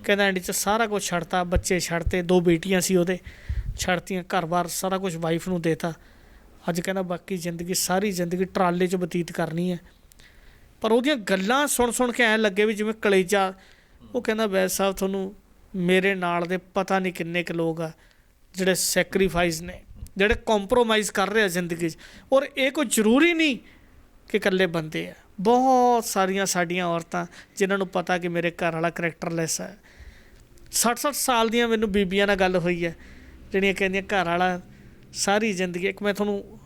ਕਹਿੰਦਾ ਐਂਡ 'ਚ ਸਾਰਾ ਕੁਛ ਛੱਡਤਾ, ਬੱਚੇ ਛੱਡਤੇ, 2 ਬੇਟੀਆਂ ਸੀ ਉਹਦੇ, ਛੱਡਤੀਆਂ, ਘਰ-ਬਾਰ ਸਾਰਾ ਕੁਛ ਵਾਈਫ ਨੂੰ ਦੇਤਾ। ਅੱਜ ਕਹਿੰਦਾ ਬਾਕੀ ਜ਼ਿੰਦਗੀ, ਸਾਰੀ ਜ਼ਿੰਦਗੀ ਟਰਾਲੇ 'ਚ ਬਤੀਤ ਕਰਨੀ ਹੈ। ਪਰ ਉਹਦੀਆਂ ਗੱਲਾਂ ਸੁਣ ਕੇ ਐਂ ਲੱਗੇ ਵੀ ਜਿਵੇਂ ਕਲੇਜਾ। ਉਹ ਕਹਿੰਦਾ ਵੈਦ ਸਾਹਿਬ ਤੁਹਾਨੂੰ ਮੇਰੇ ਨਾਲ ਦੇ ਪਤਾ ਨਹੀਂ ਕਿੰਨੇ ਕੁ ਲੋਕ ਆ ਜਿਹੜੇ ਸੈਕਰੀਫਾਈਸ ਨੇ, ਜਿਹੜੇ ਕੰਪਰੋਮਾਈਜ਼ ਕਰ ਰਹੇ ਆ ਜ਼ਿੰਦਗੀ 'ਚ। ਔਰ ਇਹ ਕੋਈ ਜ਼ਰੂਰੀ ਨਹੀਂ ਕਿ ਇਕੱਲੇ ਬੰਦੇ ਆ, ਬਹੁਤ ਸਾਰੀਆਂ ਸਾਡੀਆਂ ਔਰਤਾਂ ਜਿਨ੍ਹਾਂ ਨੂੰ ਪਤਾ ਕਿ ਮੇਰੇ ਘਰ ਵਾਲਾ ਕਰੈਕਟਰਲੈਸ ਹੈ। 60 ਸਾਲ ਦੀਆਂ ਮੈਨੂੰ ਬੀਬੀਆਂ ਨਾਲ ਗੱਲ ਹੋਈ ਹੈ ਜਿਹੜੀਆਂ ਕਹਿੰਦੀਆਂ ਘਰ ਵਾਲਾ ਸਾਰੀ ਜ਼ਿੰਦਗੀ। ਇੱਕ ਮੈਂ ਤੁਹਾਨੂੰ,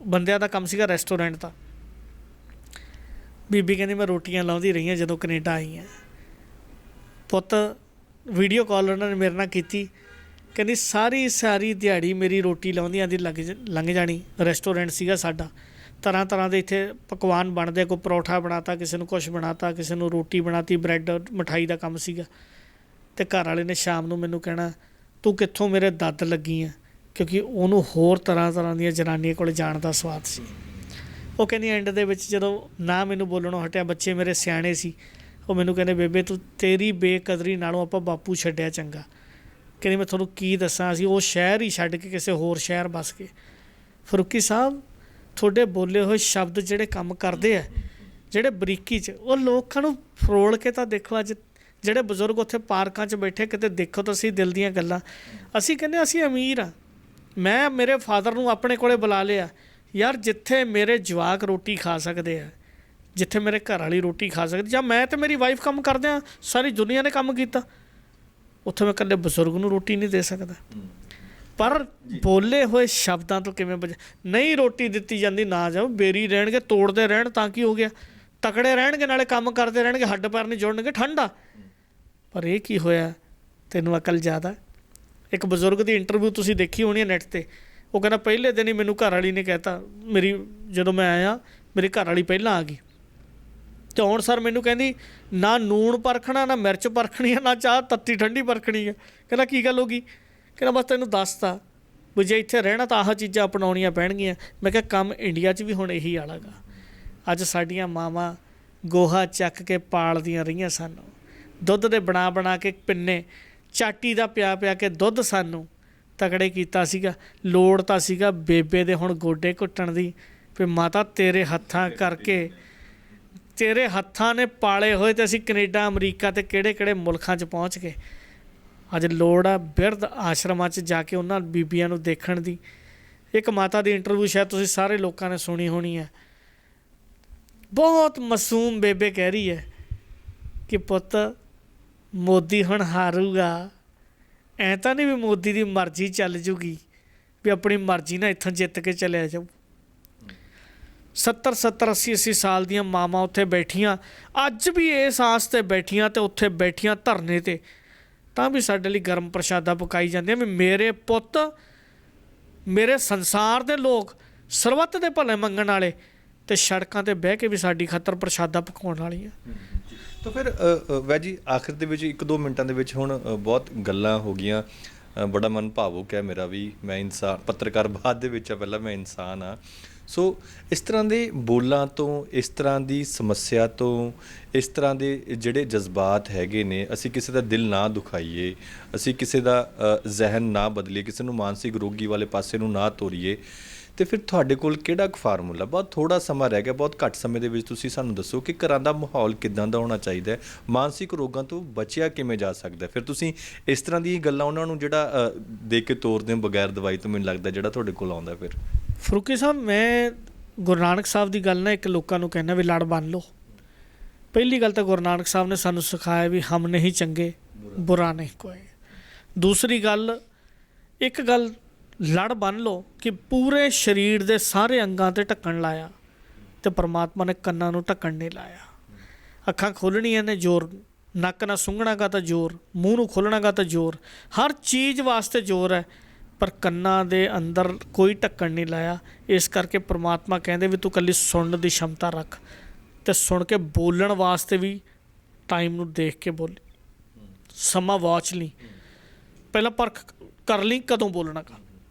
ਬੰਦਿਆਂ ਦਾ ਕੰਮ ਸੀਗਾ ਰੈਸਟੋਰੈਂਟ ਦਾ, ਬੀਬੀ ਕਹਿੰਦੀ ਮੈਂ ਰੋਟੀਆਂ ਲਾਉਂਦੀ ਰਹੀ ਹਾਂ ਜਦੋਂ ਕਨੇਡਾ ਆਈ ਹਾਂ। ਪੁੱਤ ਵੀਡੀਓ ਕਾਲ ਉਹਨਾਂ ਨੇ ਮੇਰੇ ਨਾਲ ਕੀਤੀ, ਕਹਿੰਦੀ ਸਾਰੀ ਦਿਹਾੜੀ ਮੇਰੀ ਰੋਟੀ ਲਾਉਂਦੀਆਂ ਦੀ ਲੰਘ ਜਾਣੀ। ਰੈਸਟੋਰੈਂਟ ਸੀਗਾ ਸਾਡਾ, ਤਰ੍ਹਾਂ ਦੇ ਇੱਥੇ ਪਕਵਾਨ ਬਣਦੇ, ਕੋਈ ਪਰੌਠਾ ਬਣਾਤਾ, ਕਿਸੇ ਨੂੰ ਕੁਛ ਬਣਾਤਾ, ਕਿਸੇ ਨੂੰ ਰੋਟੀ ਬਣਾਤੀ, ਬਰੈਡ ਮਿਠਾਈ ਦਾ ਕੰਮ ਸੀਗਾ। ਅਤੇ ਘਰ ਵਾਲੇ ਨੇ ਸ਼ਾਮ ਨੂੰ ਮੈਨੂੰ ਕਹਿਣਾ ਤੂੰ ਕਿੱਥੋਂ ਮੇਰੇ ਦੱਦ ਲੱਗੀ ਆ, ਕਿਉਂਕਿ ਉਹਨੂੰ ਹੋਰ ਤਰ੍ਹਾਂ ਦੀਆਂ ਜਨਾਨੀਆਂ ਕੋਲ ਜਾਣ ਦਾ ਸਵਾਦ ਸੀ। ਉਹ ਕਹਿੰਦੀ ਐਂਡ ਦੇ ਵਿੱਚ ਜਦੋਂ ਨਾ ਮੈਨੂੰ ਬੋਲਣੋਂ ਹਟਿਆ, ਬੱਚੇ ਮੇਰੇ ਸਿਆਣੇ ਸੀ, ਉਹ ਮੈਨੂੰ ਕਹਿੰਦੇ ਬੇਬੇ ਤੇਰੀ ਬੇਕਦਰੀ ਨਾਲੋਂ ਆਪਾਂ ਬਾਪੂ ਛੱਡਿਆ ਚੰਗਾ। ਕਹਿੰਦੀ ਮੈਂ ਤੁਹਾਨੂੰ ਕੀ ਦੱਸਾਂ, ਅਸੀਂ ਉਹ ਸ਼ਹਿਰ ਹੀ ਛੱਡ ਕੇ ਕਿਸੇ ਹੋਰ ਸ਼ਹਿਰ ਵੱਸ ਗਏ। ਫਰੂਕੀ ਸਾਹਿਬ ਤੁਹਾਡੇ ਬੋਲੇ ਹੋਏ ਸ਼ਬਦ ਜਿਹੜੇ ਕੰਮ ਕਰਦੇ ਆ, ਜਿਹੜੇ ਬਰੀਕੀ 'ਚ, ਉਹ ਲੋਕਾਂ ਨੂੰ ਫਰੋਲ ਕੇ ਤਾਂ ਦੇਖੋ। ਅੱਜ ਜਿਹੜੇ ਬਜ਼ੁਰਗ ਉੱਥੇ ਪਾਰਕਾਂ 'ਚ ਬੈਠੇ, ਕਿਤੇ ਦੇਖੋ ਤਾਂ ਅਸੀਂ ਦਿਲ ਦੀਆਂ ਗੱਲਾਂ। ਅਸੀਂ ਕਹਿੰਦੇ ਅਸੀਂ ਅਮੀਰ ਹਾਂ। ਮੈਂ ਮੇਰੇ ਫਾਦਰ ਨੂੰ ਆਪਣੇ ਕੋਲ ਬੁਲਾ ਲਿਆ, ਯਾਰ ਜਿੱਥੇ ਮੇਰੇ ਜਵਾਕ ਰੋਟੀ ਖਾ ਸਕਦੇ ਆ, ਜਿੱਥੇ ਮੇਰੇ ਘਰ ਵਾਲੀ ਰੋਟੀ ਖਾ ਸਕਦੀ, ਜਾਂ ਮੈਂ ਅਤੇ ਮੇਰੀ ਵਾਈਫ ਕੰਮ ਕਰਦੇ ਹਾਂ, ਸਾਰੀ ਦੁਨੀਆ ਨੇ ਕੰਮ ਕੀਤਾ, ਉੱਥੇ ਮੈਂ ਇਕੱਲੇ ਬਜ਼ੁਰਗ ਨੂੰ ਰੋਟੀ ਨਹੀਂ ਦੇ ਸਕਦਾ। ਪਰ ਬੋਲੇ ਹੋਏ ਸ਼ਬਦਾਂ ਤੋਂ ਕਿਵੇਂ ਨਹੀਂ ਰੋਟੀ ਦਿੱਤੀ ਜਾਂਦੀ, ਨਾ ਜਾਓ, ਬੇਰੀ ਰਹਿਣਗੇ, ਤੋੜਦੇ ਰਹਿਣ ਤਾਂ ਕੀ ਹੋ ਗਿਆ, ਤਕੜੇ ਰਹਿਣਗੇ, ਨਾਲੇ ਕੰਮ ਕਰਦੇ ਰਹਿਣਗੇ, ਹੱਡ ਪੈਰ ਨਹੀਂ ਜੁੜਨਗੇ, ਠੰਡਾ। ਪਰ ਇਹ ਕੀ ਹੋਇਆ, ਤੈਨੂੰ ਅਕਲ ਜ਼ਿਆਦਾ। ਇੱਕ ਬਜ਼ੁਰਗ ਦੀ ਇੰਟਰਵਿਊ ਤੁਸੀਂ ਦੇਖੀ ਹੋਣੀ ਹੈ ਨੈੱਟ 'ਤੇ। ਉਹ ਕਹਿੰਦਾ ਪਹਿਲੇ ਦਿਨ ਹੀ ਮੈਨੂੰ ਘਰ ਵਾਲੀ ਨੇ ਕਹਿਤਾ, ਜਦੋਂ ਮੈਂ ਆਇਆ ਮੇਰੀ ਘਰ ਵਾਲੀ ਪਹਿਲਾਂ ਆ ਗਈ ਅਤੇ ਹੁਣ ਸਰ ਮੈਨੂੰ ਕਹਿੰਦੀ ਨਾ ਨੂਣ ਪਰਖਣਾ, ਨਾ ਮਿਰਚ ਪਰਖਣੀ ਹੈ, ਨਾ ਚਾਹ ਤੱਤੀ ਠੰਡੀ ਪਰਖਣੀ ਹੈ। ਕਹਿੰਦਾ ਕੀ ਗੱਲ ਹੋ ਗਈ? ਕਹਿੰਦਾ ਬਸ ਤੈਨੂੰ ਦੱਸਤਾ ਵੀ ਜੇ ਇੱਥੇ ਰਹਿਣਾ ਤਾਂ ਆਹ ਚੀਜ਼ਾਂ ਅਪਣਾਉਣੀਆਂ ਪੈਣਗੀਆਂ। ਮੈਂ ਕਿਹਾ ਕੰਮ ਇੰਡੀਆ 'ਚ ਵੀ ਹੁਣ ਇਹੀ ਵਾਲਾ ਗਾ। ਅੱਜ ਸਾਡੀਆਂ ਮਾਵਾਂ ਗੋਹਾ ਚੱਕ ਕੇ ਪਾਲਦੀਆਂ ਰਹੀਆਂ ਸਾਨੂੰ, ਦੁੱਧ ਦੇ ਬਣਾ ਕੇ ਪਿੰਨੇ, ਚਾਟੀ ਦਾ ਪਿਆ ਕੇ ਦੁੱਧ ਸਾਨੂੰ, ਤਕੜੇ ਕੀਤਾ ਸੀਗਾ। ਲੋੜ ਤਾਂ ਸੀਗਾ ਬੇਬੇ ਦੇ ਹੁਣ ਗੋਡੇ ਘੁੱਟਣ ਦੀ ਵੀ ਮਾਤਾ ਤੇਰੇ ਹੱਥਾਂ ਕਰਕੇ, ਤੇਰੇ ਹੱਥਾਂ ਨੇ ਪਾਲੇ ਹੋਏ ਤੇ ਅਸੀਂ ਕੈਨੇਡਾ ਅਮਰੀਕਾ ਤੇ ਕਿਹੜੇ ਕਿਹੜੇ ਮੁਲਕਾਂ 'ਚ ਪਹੁੰਚ ਗਏ। ਅੱਜ ਲੋੜ ਆ ਬਿਰਧ ਆਸ਼ਰਮਾਂ 'ਚ ਜਾ ਕੇ ਉਹਨਾਂ ਬੀਬੀਆਂ ਨੂੰ ਦੇਖਣ ਦੀ। ਇੱਕ ਮਾਤਾ ਦੀ ਇੰਟਰਵਿਊ ਸ਼ਾਇਦ ਤੁਸੀਂ ਸਾਰੇ ਲੋਕਾਂ ਨੇ ਸੁਣੀ ਹੋਣੀ ਹੈ। ਬਹੁਤ ਮਾਸੂਮ ਬੇਬੇ ਕਹਿ ਰਹੀ ਹੈ ਕਿ ਪੁੱਤ ਮੋਦੀ ਹੁਣ ਹਾਰੂਗਾ, ਐਂ ਤਾਂ ਨਹੀਂ ਵੀ ਮੋਦੀ ਦੀ ਮਰਜ਼ੀ ਚੱਲ ਜੂਗੀ ਵੀ ਆਪਣੀ ਮਰਜ਼ੀ ਨਾਲ ਇੱਥੋਂ ਜਿੱਤ ਕੇ ਚਲਿਆ ਜਾਊ। 70 80 ਸਾਲ ਦੀਆਂ ਮਾਵਾਂ ਉੱਥੇ ਬੈਠੀਆਂ, ਅੱਜ ਵੀ ਇਸ ਆਸ 'ਤੇ ਬੈਠੀਆਂ ਤੇ ਉੱਥੇ ਬੈਠੀਆਂ ਧਰਨੇ 'ਤੇ, ਤਾਂ ਵੀ ਸਾਡੇ ਲਈ ਗਰਮ ਪ੍ਰਸ਼ਾਦਾ ਪਕਾਈ ਜਾਂਦੀਆਂ ਵੀ ਮੇਰੇ ਪੁੱਤ, ਮੇਰੇ ਸੰਸਾਰ ਦੇ ਲੋਕ, ਸਰਬੱਤ ਦੇ ਭਲੇ ਮੰਗਣ ਵਾਲੇ ਤੇ ਸੜਕਾਂ 'ਤੇ ਬਹਿ ਕੇ ਵੀ ਸਾਡੀ ਖਾਤਰ ਪ੍ਰਸ਼ਾਦਾ ਪਕਾਉਣ ਵਾਲੀ ਆ। ਤਾਂ ਫਿਰ ਵੈਦ ਜੀ ਆਖਿਰ ਦੇ ਵਿੱਚ 1-2 ਮਿੰਟਾਂ ਦੇ ਵਿੱਚ ਹੁਣ ਬਹੁਤ ਗੱਲਾਂ ਹੋ ਗਈਆਂ, ਬੜਾ ਮਨ ਭਾਵੁਕ ਹੈ ਮੇਰਾ ਵੀ। ਮੈਂ ਇਨਸਾਨ, ਪੱਤਰਕਾਰ ਬਾਅਦ ਦੇ ਵਿੱਚ ਆ, ਪਹਿਲਾਂ ਮੈਂ ਇਨਸਾਨ ਹਾਂ। ਸੋ ਇਸ ਤਰ੍ਹਾਂ ਦੇ ਬੋਲਾਂ ਤੋਂ, ਇਸ ਤਰ੍ਹਾਂ ਦੀ ਸਮੱਸਿਆ ਤੋਂ, ਇਸ ਤਰ੍ਹਾਂ ਦੇ ਜਿਹੜੇ ਜਜ਼ਬਾਤ ਹੈਗੇ ਨੇ, ਅਸੀਂ ਕਿਸੇ ਦਾ ਦਿਲ ਨਾ ਦੁਖਾਈਏ, ਅਸੀਂ ਕਿਸੇ ਦਾ ਜ਼ਹਿਨ ਨਾ ਬਦਲੀਏ, ਕਿਸੇ ਨੂੰ ਮਾਨਸਿਕ ਰੋਗੀ ਵਾਲੇ ਪਾਸੇ ਨੂੰ ਨਾ ਤੋਰੀਏ। ਤੇ ਫਿਰ ਤੁਹਾਡੇ ਕੋਲ ਕਿਹੜਾ ਕੁ ਫਾਰਮੂਲਾ? ਬਹੁਤ ਥੋੜ੍ਹਾ ਸਮਾਂ ਰਹਿ ਗਿਆ, ਬਹੁਤ ਘੱਟ ਸਮੇਂ ਦੇ ਵਿੱਚ ਤੁਸੀਂ ਸਾਨੂੰ ਦੱਸੋ ਕਿ ਘਰਾਂ ਦਾ ਮਾਹੌਲ ਕਿੱਦਾਂ ਦਾ ਹੋਣਾ ਚਾਹੀਦਾ ਹੈ, ਮਾਨਸਿਕ ਰੋਗਾਂ ਤੋਂ ਬਚਿਆ ਕਿਵੇਂ ਜਾ ਸਕਦਾ। ਫਿਰ ਤੁਸੀਂ ਇਸ ਤਰ੍ਹਾਂ ਦੀਆਂ ਗੱਲਾਂ ਉਹਨਾਂ ਨੂੰ ਜਿਹੜਾ ਦੇ ਕੇ ਤੋਰਦੇ ਹੋ ਬਗੈਰ ਦਵਾਈ ਤੋਂ, ਮੈਨੂੰ ਲੱਗਦਾ ਜਿਹੜਾ ਤੁਹਾਡੇ ਕੋਲ ਆਉਂਦਾ। ਫਿਰ ਫਰੂਕੀ ਸਾਹਿਬ, ਮੈਂ ਗੁਰੂ ਨਾਨਕ ਸਾਹਿਬ ਦੀ ਗੱਲ ਨਾ ਇੱਕ ਲੋਕਾਂ ਨੂੰ ਕਹਿਣਾ ਵੀ ਲੜ ਬੰਨ੍ਹ ਲਓ। ਪਹਿਲੀ ਗੱਲ ਤਾਂ ਗੁਰੂ ਨਾਨਕ ਸਾਹਿਬ ਨੇ ਸਾਨੂੰ ਸਿਖਾਇਆ ਵੀ ਹਮ ਨਹੀਂ ਚੰਗੇ ਬੁਰਾ ਨਹੀਂ ਕੋਈ। ਦੂਸਰੀ ਗੱਲ, ਇੱਕ ਗੱਲ ਲੜ ਬੰਨ੍ਹ ਲਓ ਕਿ ਪੂਰੇ ਸਰੀਰ ਦੇ ਸਾਰੇ ਅੰਗਾਂ 'ਤੇ ਢੱਕਣ ਲਾਇਆ ਅਤੇ ਪਰਮਾਤਮਾ ਨੇ ਕੰਨਾਂ ਨੂੰ ਢੱਕਣ ਨਹੀਂ ਲਾਇਆ। ਅੱਖਾਂ ਖੋਲ੍ਹਣੀਆਂ ਨੇ ਜ਼ੋਰ, ਨੱਕ ਨਾਲ ਸੁੰਘਣਾ ਗਾ ਤਾਂ ਜ਼ੋਰ, ਮੂੰਹ ਨੂੰ ਖੋਲ੍ਹਣਾ ਗਾ ਤਾਂ ਜ਼ੋਰ, ਹਰ ਚੀਜ਼ ਵਾਸਤੇ ਜ਼ੋਰ ਹੈ, ਪਰ ਕੰਨਾਂ ਦੇ ਅੰਦਰ ਕੋਈ ਢੱਕਣ ਨਹੀਂ ਲਾਇਆ। ਇਸ ਕਰਕੇ ਪਰਮਾਤਮਾ ਕਹਿੰਦੇ ਵੀ ਤੂੰ ਇਕੱਲੀ ਸੁਣਨ ਦੀ ਸ਼ਮਤਾ ਰੱਖ ਅਤੇ ਸੁਣ ਕੇ ਬੋਲਣ ਵਾਸਤੇ ਵੀ ਟਾਈਮ ਨੂੰ ਦੇਖ ਕੇ ਬੋਲੀ, ਸਮਾਂ ਵਾਚ ਲਈ, ਪਹਿਲਾਂ ਪਰਖ ਕਰ ਲਈ ਕਦੋਂ ਬੋਲਣਾ ਗਾ।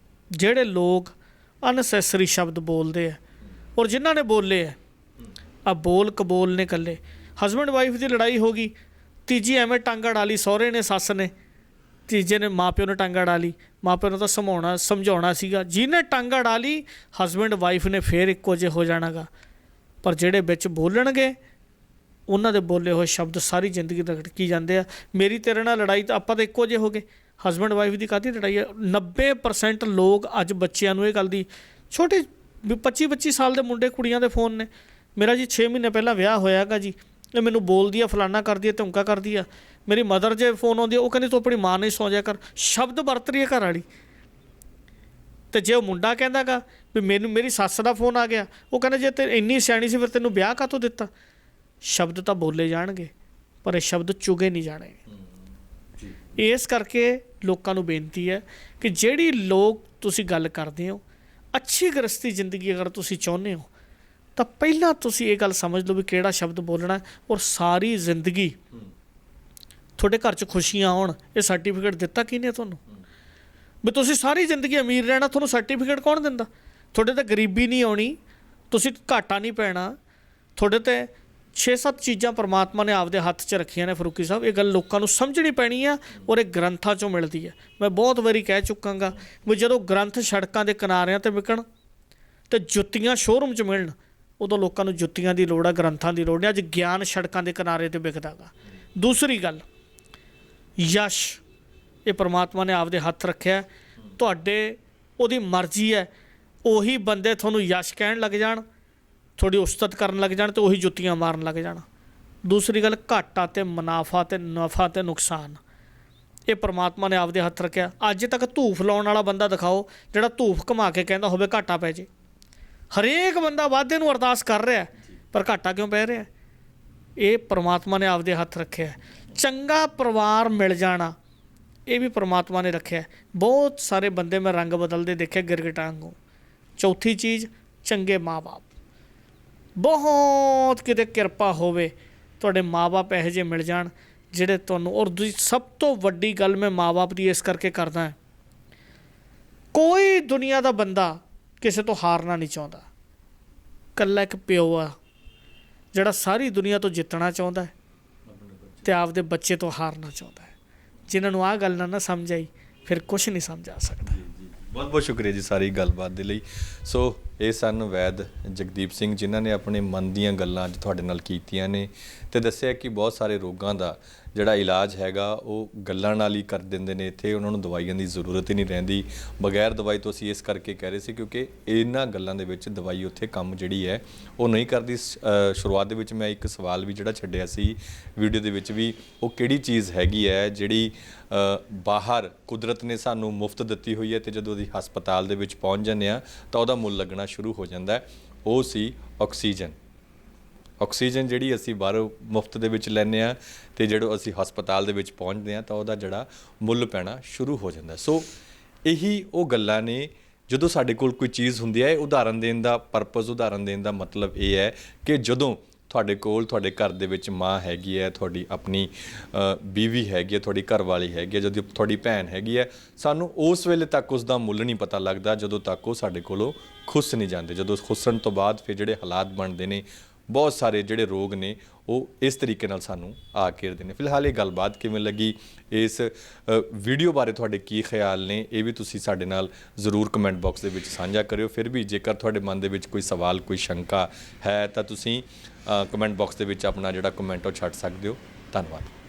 ਜਿਹੜੇ ਲੋਕ ਅਨਸੈਸਰੀ ਸ਼ਬਦ ਬੋਲਦੇ ਆ ਔਰ ਜਿਨ੍ਹਾਂ ਨੇ ਬੋਲੇ ਆ, ਆ ਬੋਲ ਕਬੋਲ ਨੇ ਇਕੱਲੇ। ਹਸਬੈਂਡ ਵਾਈਫ ਦੀ ਲੜਾਈ ਹੋ ਗਈ, ਤੀਜੀ ਐਵੇਂ ਟੰਗ ਅੜਾ ਲਈ ਸਹੁਰੇ ਨੇ, ਸੱਸ ਨੇ, ਤੀਜੇ ਨੇ ਮਾਂ ਪਿਓ ਨੇ ਟੰਗ ਅੜਾ ਲਈ। ਮਾਂ ਪਿਓ ਨੂੰ ਤਾਂ ਸਮਝਾਉਣਾ ਸੀਗਾ, ਜਿਹਨੇ ਟੰਗ ਅੜਾ ਲਈ ਹਸਬੈਂਡ ਵਾਈਫ ਨੇ ਫਿਰ ਇੱਕੋ ਜਿਹੇ ਹੋ ਜਾਣਾ ਗਾ। ਪਰ ਜਿਹੜੇ ਵਿੱਚ ਬੋਲਣਗੇ, ਉਹਨਾਂ ਦੇ ਬੋਲੇ ਹੋਏ ਸ਼ਬਦ ਸਾਰੀ ਜ਼ਿੰਦਗੀ ਰੜਕੀ ਜਾਂਦੇ ਆ। ਮੇਰੀ ਤੇਰੇ ਨਾਲ ਲੜਾਈ ਤਾਂ ਆਪਾਂ ਤਾਂ ਇੱਕੋ ਜਿਹੇ ਹੋ ਗਏ, ਹਸਬੈਂਡ ਵਾਈਫ ਦੀ ਕਾਹਦੀ ਲੜਾਈ ਹੈ। 90% ਲੋਕ ਅੱਜ ਬੱਚਿਆਂ ਨੂੰ ਇਹ ਗੱਲ ਦੀ, ਛੋਟੇ 25-25 ਸਾਲ ਦੇ ਮੁੰਡੇ ਕੁੜੀਆਂ ਦੇ ਫੋਨ ਨੇ। ਮੇਰਾ ਜੀ 6 ਮਹੀਨੇ ਪਹਿਲਾਂ ਵਿਆਹ ਹੋਇਆ ਗਾ ਜੀ, ਇਹ ਮੈਨੂੰ ਬੋਲਦੀ ਆ, ਫਲਾਨਾ ਕਰਦੀ ਆ, ਧਮਕਾ ਕਰਦੀ ਆ। ਮੇਰੀ ਮਦਰ ਜੇ ਫੋਨ ਆਉਂਦੀ ਆ, ਉਹ ਕਹਿੰਦੀ ਤੂੰ ਆਪਣੀ ਮਾਂ ਨਹੀਂ ਸੌਂ ਜਾ ਕਰ, ਸ਼ਬਦ ਵਰਤ ਰਹੀ ਹੈ ਘਰ ਵਾਲੀ। ਅਤੇ ਜੇ ਉਹ ਮੁੰਡਾ ਕਹਿੰਦਾ ਗਾ ਵੀ ਮੇਰੀ ਸੱਸ ਦਾ ਫੋਨ ਆ ਗਿਆ, ਉਹ ਕਹਿੰਦਾ ਜੇ ਤੇ ਇੰਨੀ ਸਿਆਣੀ ਸੀ ਫਿਰ ਤੈਨੂੰ ਵਿਆਹ ਕਾਹਤੋਂ ਦਿੱਤਾ। ਸ਼ਬਦ ਤਾਂ ਬੋਲੇ ਜਾਣਗੇ ਪਰ ਇਹ ਸ਼ਬਦ ਚੁਗੇ ਨਹੀਂ ਜਾਣੇ। ਇਸ ਕਰਕੇ ਲੋਕਾਂ ਨੂੰ ਬੇਨਤੀ ਹੈ ਕਿ ਜਿਹੜੀ ਲੋਕ ਤੁਸੀਂ ਗੱਲ ਕਰਦੇ ਹੋ, ਅੱਛੀ ਗ੍ਰਸਤੀ ਜ਼ਿੰਦਗੀ ਅਗਰ ਤੁਸੀਂ ਚਾਹੁੰਦੇ ਹੋ ਤਾਂ ਪਹਿਲਾਂ ਤੁਸੀਂ ਇਹ ਗੱਲ ਸਮਝ ਲਓ ਵੀ ਕਿਹੜਾ ਸ਼ਬਦ ਬੋਲਣਾ, ਔਰ ਸਾਰੀ ਜ਼ਿੰਦਗੀ ਤੁਹਾਡੇ ਘਰ 'ਚ ਖੁਸ਼ੀਆਂ ਆਉਣ। ਇਹ ਸਰਟੀਫਿਕੇਟ ਦਿੱਤਾ ਕਿਹਨੇ ਤੁਹਾਨੂੰ ਵੀ ਤੁਸੀਂ ਸਾਰੀ ਜ਼ਿੰਦਗੀ ਅਮੀਰ ਰਹਿਣਾ? ਤੁਹਾਨੂੰ ਸਰਟੀਫਿਕੇਟ ਕੌਣ ਦਿੰਦਾ? ਤੁਹਾਡੇ ਤੇ ਗਰੀਬੀ ਨਹੀਂ ਆਉਣੀ, ਤੁਸੀਂ ਘਾਟਾ ਨਹੀਂ ਪੈਣਾ, ਤੁਹਾਡੇ ਤੇ 6-7 ਚੀਜ਼ਾਂ ਪਰਮਾਤਮਾ ਨੇ ਆਪਦੇ ਹੱਥ 'ਚ ਰੱਖੀਆਂ ਨੇ। ਫਰੂਕੀ ਸਾਹਿਬ, ਇਹ ਗੱਲ ਲੋਕਾਂ ਨੂੰ ਸਮਝਣੀ ਪੈਣੀ ਆ ਔਰ ਇਹ ਗ੍ਰੰਥਾਂ 'ਚੋਂ ਮਿਲਦੀ ਹੈ। ਮੈਂ ਬਹੁਤ ਵਾਰੀ ਕਹਿ ਚੁੱਕਾ ਗਾ ਵੀ ਜਦੋਂ ਗ੍ਰੰਥ ਸੜਕਾਂ ਦੇ ਕਿਨਾਰਿਆਂ 'ਤੇ ਵਿਕਣ ਅਤੇ ਜੁੱਤੀਆਂ ਸ਼ੋਅਰੂਮ 'ਚ ਮਿਲਣ, ਉਦੋਂ ਲੋਕਾਂ ਨੂੰ ਜੁੱਤੀਆਂ ਦੀ ਲੋੜ ਆ, ਗ੍ਰੰਥਾਂ ਦੀ ਲੋੜ ਨਹੀਂ। ਅੱਜ ਗਿਆਨ ਸੜਕਾਂ ਦੇ ਕਿਨਾਰੇ 'ਤੇ ਵਿਕਦਾ ਗਾ। ਦੂਸਰੀ ਗੱਲ, ਯਸ਼, ਇਹ ਪਰਮਾਤਮਾ ਨੇ ਆਪਦੇ ਹੱਥ ਰੱਖਿਆ, ਤੁਹਾਡੇ ਉਹਦੀ ਮਰਜ਼ੀ ਹੈ। ਉਹੀ ਬੰਦੇ ਤੁਹਾਨੂੰ ਯਸ਼ ਕਹਿਣ ਲੱਗ ਜਾਣ, ਥੋੜ੍ਹੀ ਉਸਤਤ ਕਰਨ ਲੱਗ ਜਾਣ ਅਤੇ ਉਹੀ ਜੁੱਤੀਆਂ ਮਾਰਨ ਲੱਗ ਜਾਣ। ਦੂਸਰੀ ਗੱਲ, ਘਾਟਾ ਅਤੇ ਮੁਨਾਫਾ ਅਤੇ ਨਫਾ ਅਤੇ ਨੁਕਸਾਨ, ਇਹ ਪਰਮਾਤਮਾ ਨੇ ਆਪਦੇ ਹੱਥ ਰੱਖਿਆ। ਅੱਜ ਤੱਕ ਧੂਫ ਲਾਉਣ ਵਾਲਾ ਬੰਦਾ ਦਿਖਾਓ ਜਿਹੜਾ ਧੂਫ ਘੁਮਾ ਕੇ ਕਹਿੰਦਾ ਹੋਵੇ ਘਾਟਾ ਪੈ ਜੇ। ਹਰੇਕ ਬੰਦਾ ਵਾਧੇ ਨੂੰ ਅਰਦਾਸ ਕਰ ਰਿਹਾ, ਪਰ ਘਾਟਾ ਕਿਉਂ ਪੈ ਰਿਹਾ? ਇਹ ਪਰਮਾਤਮਾ ਨੇ ਆਪਦੇ ਹੱਥ ਰੱਖਿਆ। ਚੰਗਾ ਪਰਿਵਾਰ ਮਿਲ ਜਾਣਾ, ਇਹ ਵੀ ਪਰਮਾਤਮਾ ਨੇ ਰੱਖਿਆ। ਬਹੁਤ ਸਾਰੇ ਬੰਦੇ ਮੈਂ ਰੰਗ ਬਦਲਦੇ ਦੇਖੇ ਗਿਰਗਿਟਾਂ ਵਾਂਗੂ। ਚੌਥੀ ਚੀਜ਼, ਚੰਗੇ ਮਾਂ-ਬਾਪ। ਬਹੁਤ ਕਿਤੇ ਕਿਰਪਾ ਹੋਵੇ ਤੁਹਾਡੇ ਮਾਂ-ਬਾਪ ਇਹੋ ਜਿਹੇ ਮਿਲ ਜਾਣ ਜਿਹੜੇ ਤੁਹਾਨੂੰ, ਔਰ ਸਭ ਤੋਂ ਵੱਡੀ ਗੱਲ ਮੈਂ ਮਾਂ-ਬਾਪ ਦੀ ਇਸ ਕਰਕੇ ਕਰਦਾ, ਕੋਈ ਦੁਨੀਆ ਦਾ ਬੰਦਾ ਕਿਸੇ ਤੋਂ ਹਾਰਨਾ ਨਹੀਂ ਚਾਹੁੰਦਾ। ਇਕੱਲਾ ਇੱਕ ਪਿਓ ਆ ਜਿਹੜਾ ਸਾਰੀ ਦੁਨੀਆ ਤੋਂ ਜਿੱਤਣਾ ਚਾਹੁੰਦਾ ਹੈ ਅਤੇ ਆਪਦੇ ਬੱਚੇ ਤੋਂ ਹਾਰਨਾ ਚਾਹੁੰਦਾ ਹੈ। ਜਿਨ੍ਹਾਂ ਨੂੰ ਆਹ ਗੱਲ ਨਾ ਸਮਝ ਆਈ, ਫਿਰ ਕੁਛ ਨਹੀਂ ਸਮਝ ਆ ਸਕਦਾ। ਬਹੁਤ ਬਹੁਤ ਸ਼ੁਕਰੀਆ ਜੀ ਸਾਰੀ ਗੱਲਬਾਤ ਦੇ ਲਈ। ਸੋ ਇਹ ਸਨ ਵੈਦ ਜਗਦੀਪ ਸਿੰਘ, ਜਿਨ੍ਹਾਂ ਨੇ ਆਪਣੇ ਮਨ ਦੀਆਂ ਗੱਲਾਂ ਅੱਜ ਤੁਹਾਡੇ ਨਾਲ ਕੀਤੀਆਂ ਨੇ ਤੇ ਦੱਸਿਆ ਕਿ ਬਹੁਤ ਸਾਰੇ ਰੋਗਾਂ ਦਾ ਜਿਹੜਾ ਇਲਾਜ ਹੈਗਾ ਉਹ ਗੱਲਾਂ ਨਾਲ ਹੀ ਕਰ ਦਿੰਦੇ ਨੇ। ਇੱਥੇ ਉਹਨਾਂ ਨੂੰ ਦਵਾਈਆਂ ਦੀ ਜ਼ਰੂਰਤ ਹੀ ਨਹੀਂ ਰਹਿੰਦੀ। ਬਗੈਰ ਦਵਾਈ ਤੋਂ ਅਸੀਂ ਇਸ ਕਰਕੇ ਕਹਿ ਰਹੇ ਸੀ ਕਿਉਂਕਿ ਇਹਨਾਂ ਗੱਲਾਂ ਦੇ ਵਿੱਚ ਦਵਾਈ ਉੱਥੇ ਕੰਮ ਜਿਹੜੀ ਹੈ ਉਹ ਨਹੀਂ ਕਰਦੀ। ਸ਼ੁਰੂਆਤ ਦੇ ਵਿੱਚ ਮੈਂ ਇੱਕ ਸਵਾਲ ਵੀ ਜਿਹੜਾ ਛੱਡਿਆ ਸੀ ਵੀਡੀਓ ਦੇ ਵਿੱਚ ਵੀ, ਉਹ ਕਿਹੜੀ ਚੀਜ਼ ਹੈਗੀ ਹੈ ਜਿਹੜੀ ਬਾਹਰ ਕੁਦਰਤ ਨੇ ਸਾਨੂੰ ਮੁਫਤ ਦਿੱਤੀ ਹੋਈ ਹੈ ਤੇ ਜਦੋਂ ਅਸੀਂ ਹਸਪਤਾਲ ਦੇ ਵਿੱਚ ਪਹੁੰਚ ਜਾਂਦੇ ਹਾਂ ਤਾਂ ਉਹਦਾ ਮੁੱਲ ਲੱਗਣਾ ਸ਼ੁਰੂ ਹੋ ਜਾਂਦਾ ਹੈ। ਉਹ ਸੀ ਆਕਸੀਜਨ। ਆਕਸੀਜਨ ਜਿਹੜੀ ਅਸੀਂ ਬਾਹਰੋਂ ਮੁਫਤ ਦੇ ਵਿੱਚ ਲੈਂਦੇ ਹਾਂ ਤੇ ਜਦੋਂ ਅਸੀਂ ਹਸਪਤਾਲ ਦੇ ਵਿੱਚ ਪਹੁੰਚਦੇ ਹਾਂ ਤਾਂ ਉਹਦਾ ਜਿਹੜਾ ਮੁੱਲ ਪੈਣਾ ਸ਼ੁਰੂ ਹੋ ਜਾਂਦਾ। ਸੋ ਇਹੀ ਉਹ ਗੱਲਾਂ ਨੇ ਜਦੋਂ ਸਾਡੇ ਕੋਲ ਕੋਈ ਚੀਜ਼ ਹੁੰਦੀ ਹੈ। ਉਦਾਹਰਨ ਦੇਣ ਦਾ ਪਰਪਸ, ਉਦਾਹਰਨ ਦੇਣ ਦਾ ਮਤਲਬ ਇਹ ਹੈ ਕਿ ਜਦੋਂ ਤੁਹਾਡੇ ਕੋਲ ਤੁਹਾਡੇ ਘਰ ਦੇ ਵਿੱਚ ਮਾਂ ਹੈਗੀ ਹੈ, ਤੁਹਾਡੀ ਆਪਣੀ ਬੀਵੀ ਹੈਗੀ ਹੈ, ਤੁਹਾਡੀ ਘਰ ਵਾਲੀ ਹੈਗੀ ਹੈ, ਜਦੋਂ ਤੁਹਾਡੀ ਭੈਣ ਹੈਗੀ ਹੈ, ਸਾਨੂੰ ਉਸ ਵੇਲੇ ਤੱਕ ਉਸ ਦਾ ਮੁੱਲ ਨਹੀਂ ਪਤਾ ਲੱਗਦਾ ਜਦੋਂ ਤੱਕ ਉਹ ਸਾਡੇ ਕੋਲੋਂ ਖੁੱਸ ਨਹੀਂ ਜਾਂਦੇ। ਜਦੋਂ ਖੁੱਸਣ ਤੋਂ ਬਾਅਦ ਫਿਰ ਜਿਹੜੇ ਹਾਲਾਤ ਬਣਦੇ ਨੇ, ਬਹੁਤ ਸਾਰੇ ਜਿਹੜੇ ਰੋਗ ਨੇ ਉਹ ਇਸ ਤਰੀਕੇ ਨਾਲ ਸਾਨੂੰ ਆ ਘੇਰਦੇ ਨੇ। ਫਿਲਹਾਲ ਇਹ ਗੱਲਬਾਤ ਕਿਵੇਂ ਲੱਗੀ, ਇਸ ਵੀਡੀਓ ਬਾਰੇ ਤੁਹਾਡੇ ਕੀ ਖਿਆਲ ਨੇ, ਇਹ ਵੀ ਤੁਸੀਂ ਸਾਡੇ ਨਾਲ ਜ਼ਰੂਰ ਕਮੈਂਟ ਬਾਕਸ ਦੇ ਵਿੱਚ ਸਾਂਝਾ ਕਰਿਓ। ਫਿਰ ਵੀ ਜੇਕਰ ਤੁਹਾਡੇ ਮਨ ਦੇ ਵਿੱਚ ਕੋਈ ਸਵਾਲ, ਕੋਈ ਸ਼ੰਕਾ ਹੈ ਤਾਂ ਤੁਸੀਂ ਕਮੈਂਟ ਬਾਕਸ ਦੇ ਵਿੱਚ ਆਪਣਾ ਜਿਹੜਾ ਕਮੈਂਟ ਉਹ ਛੱਡ ਸਕਦੇ ਹੋ। ਧੰਨਵਾਦ।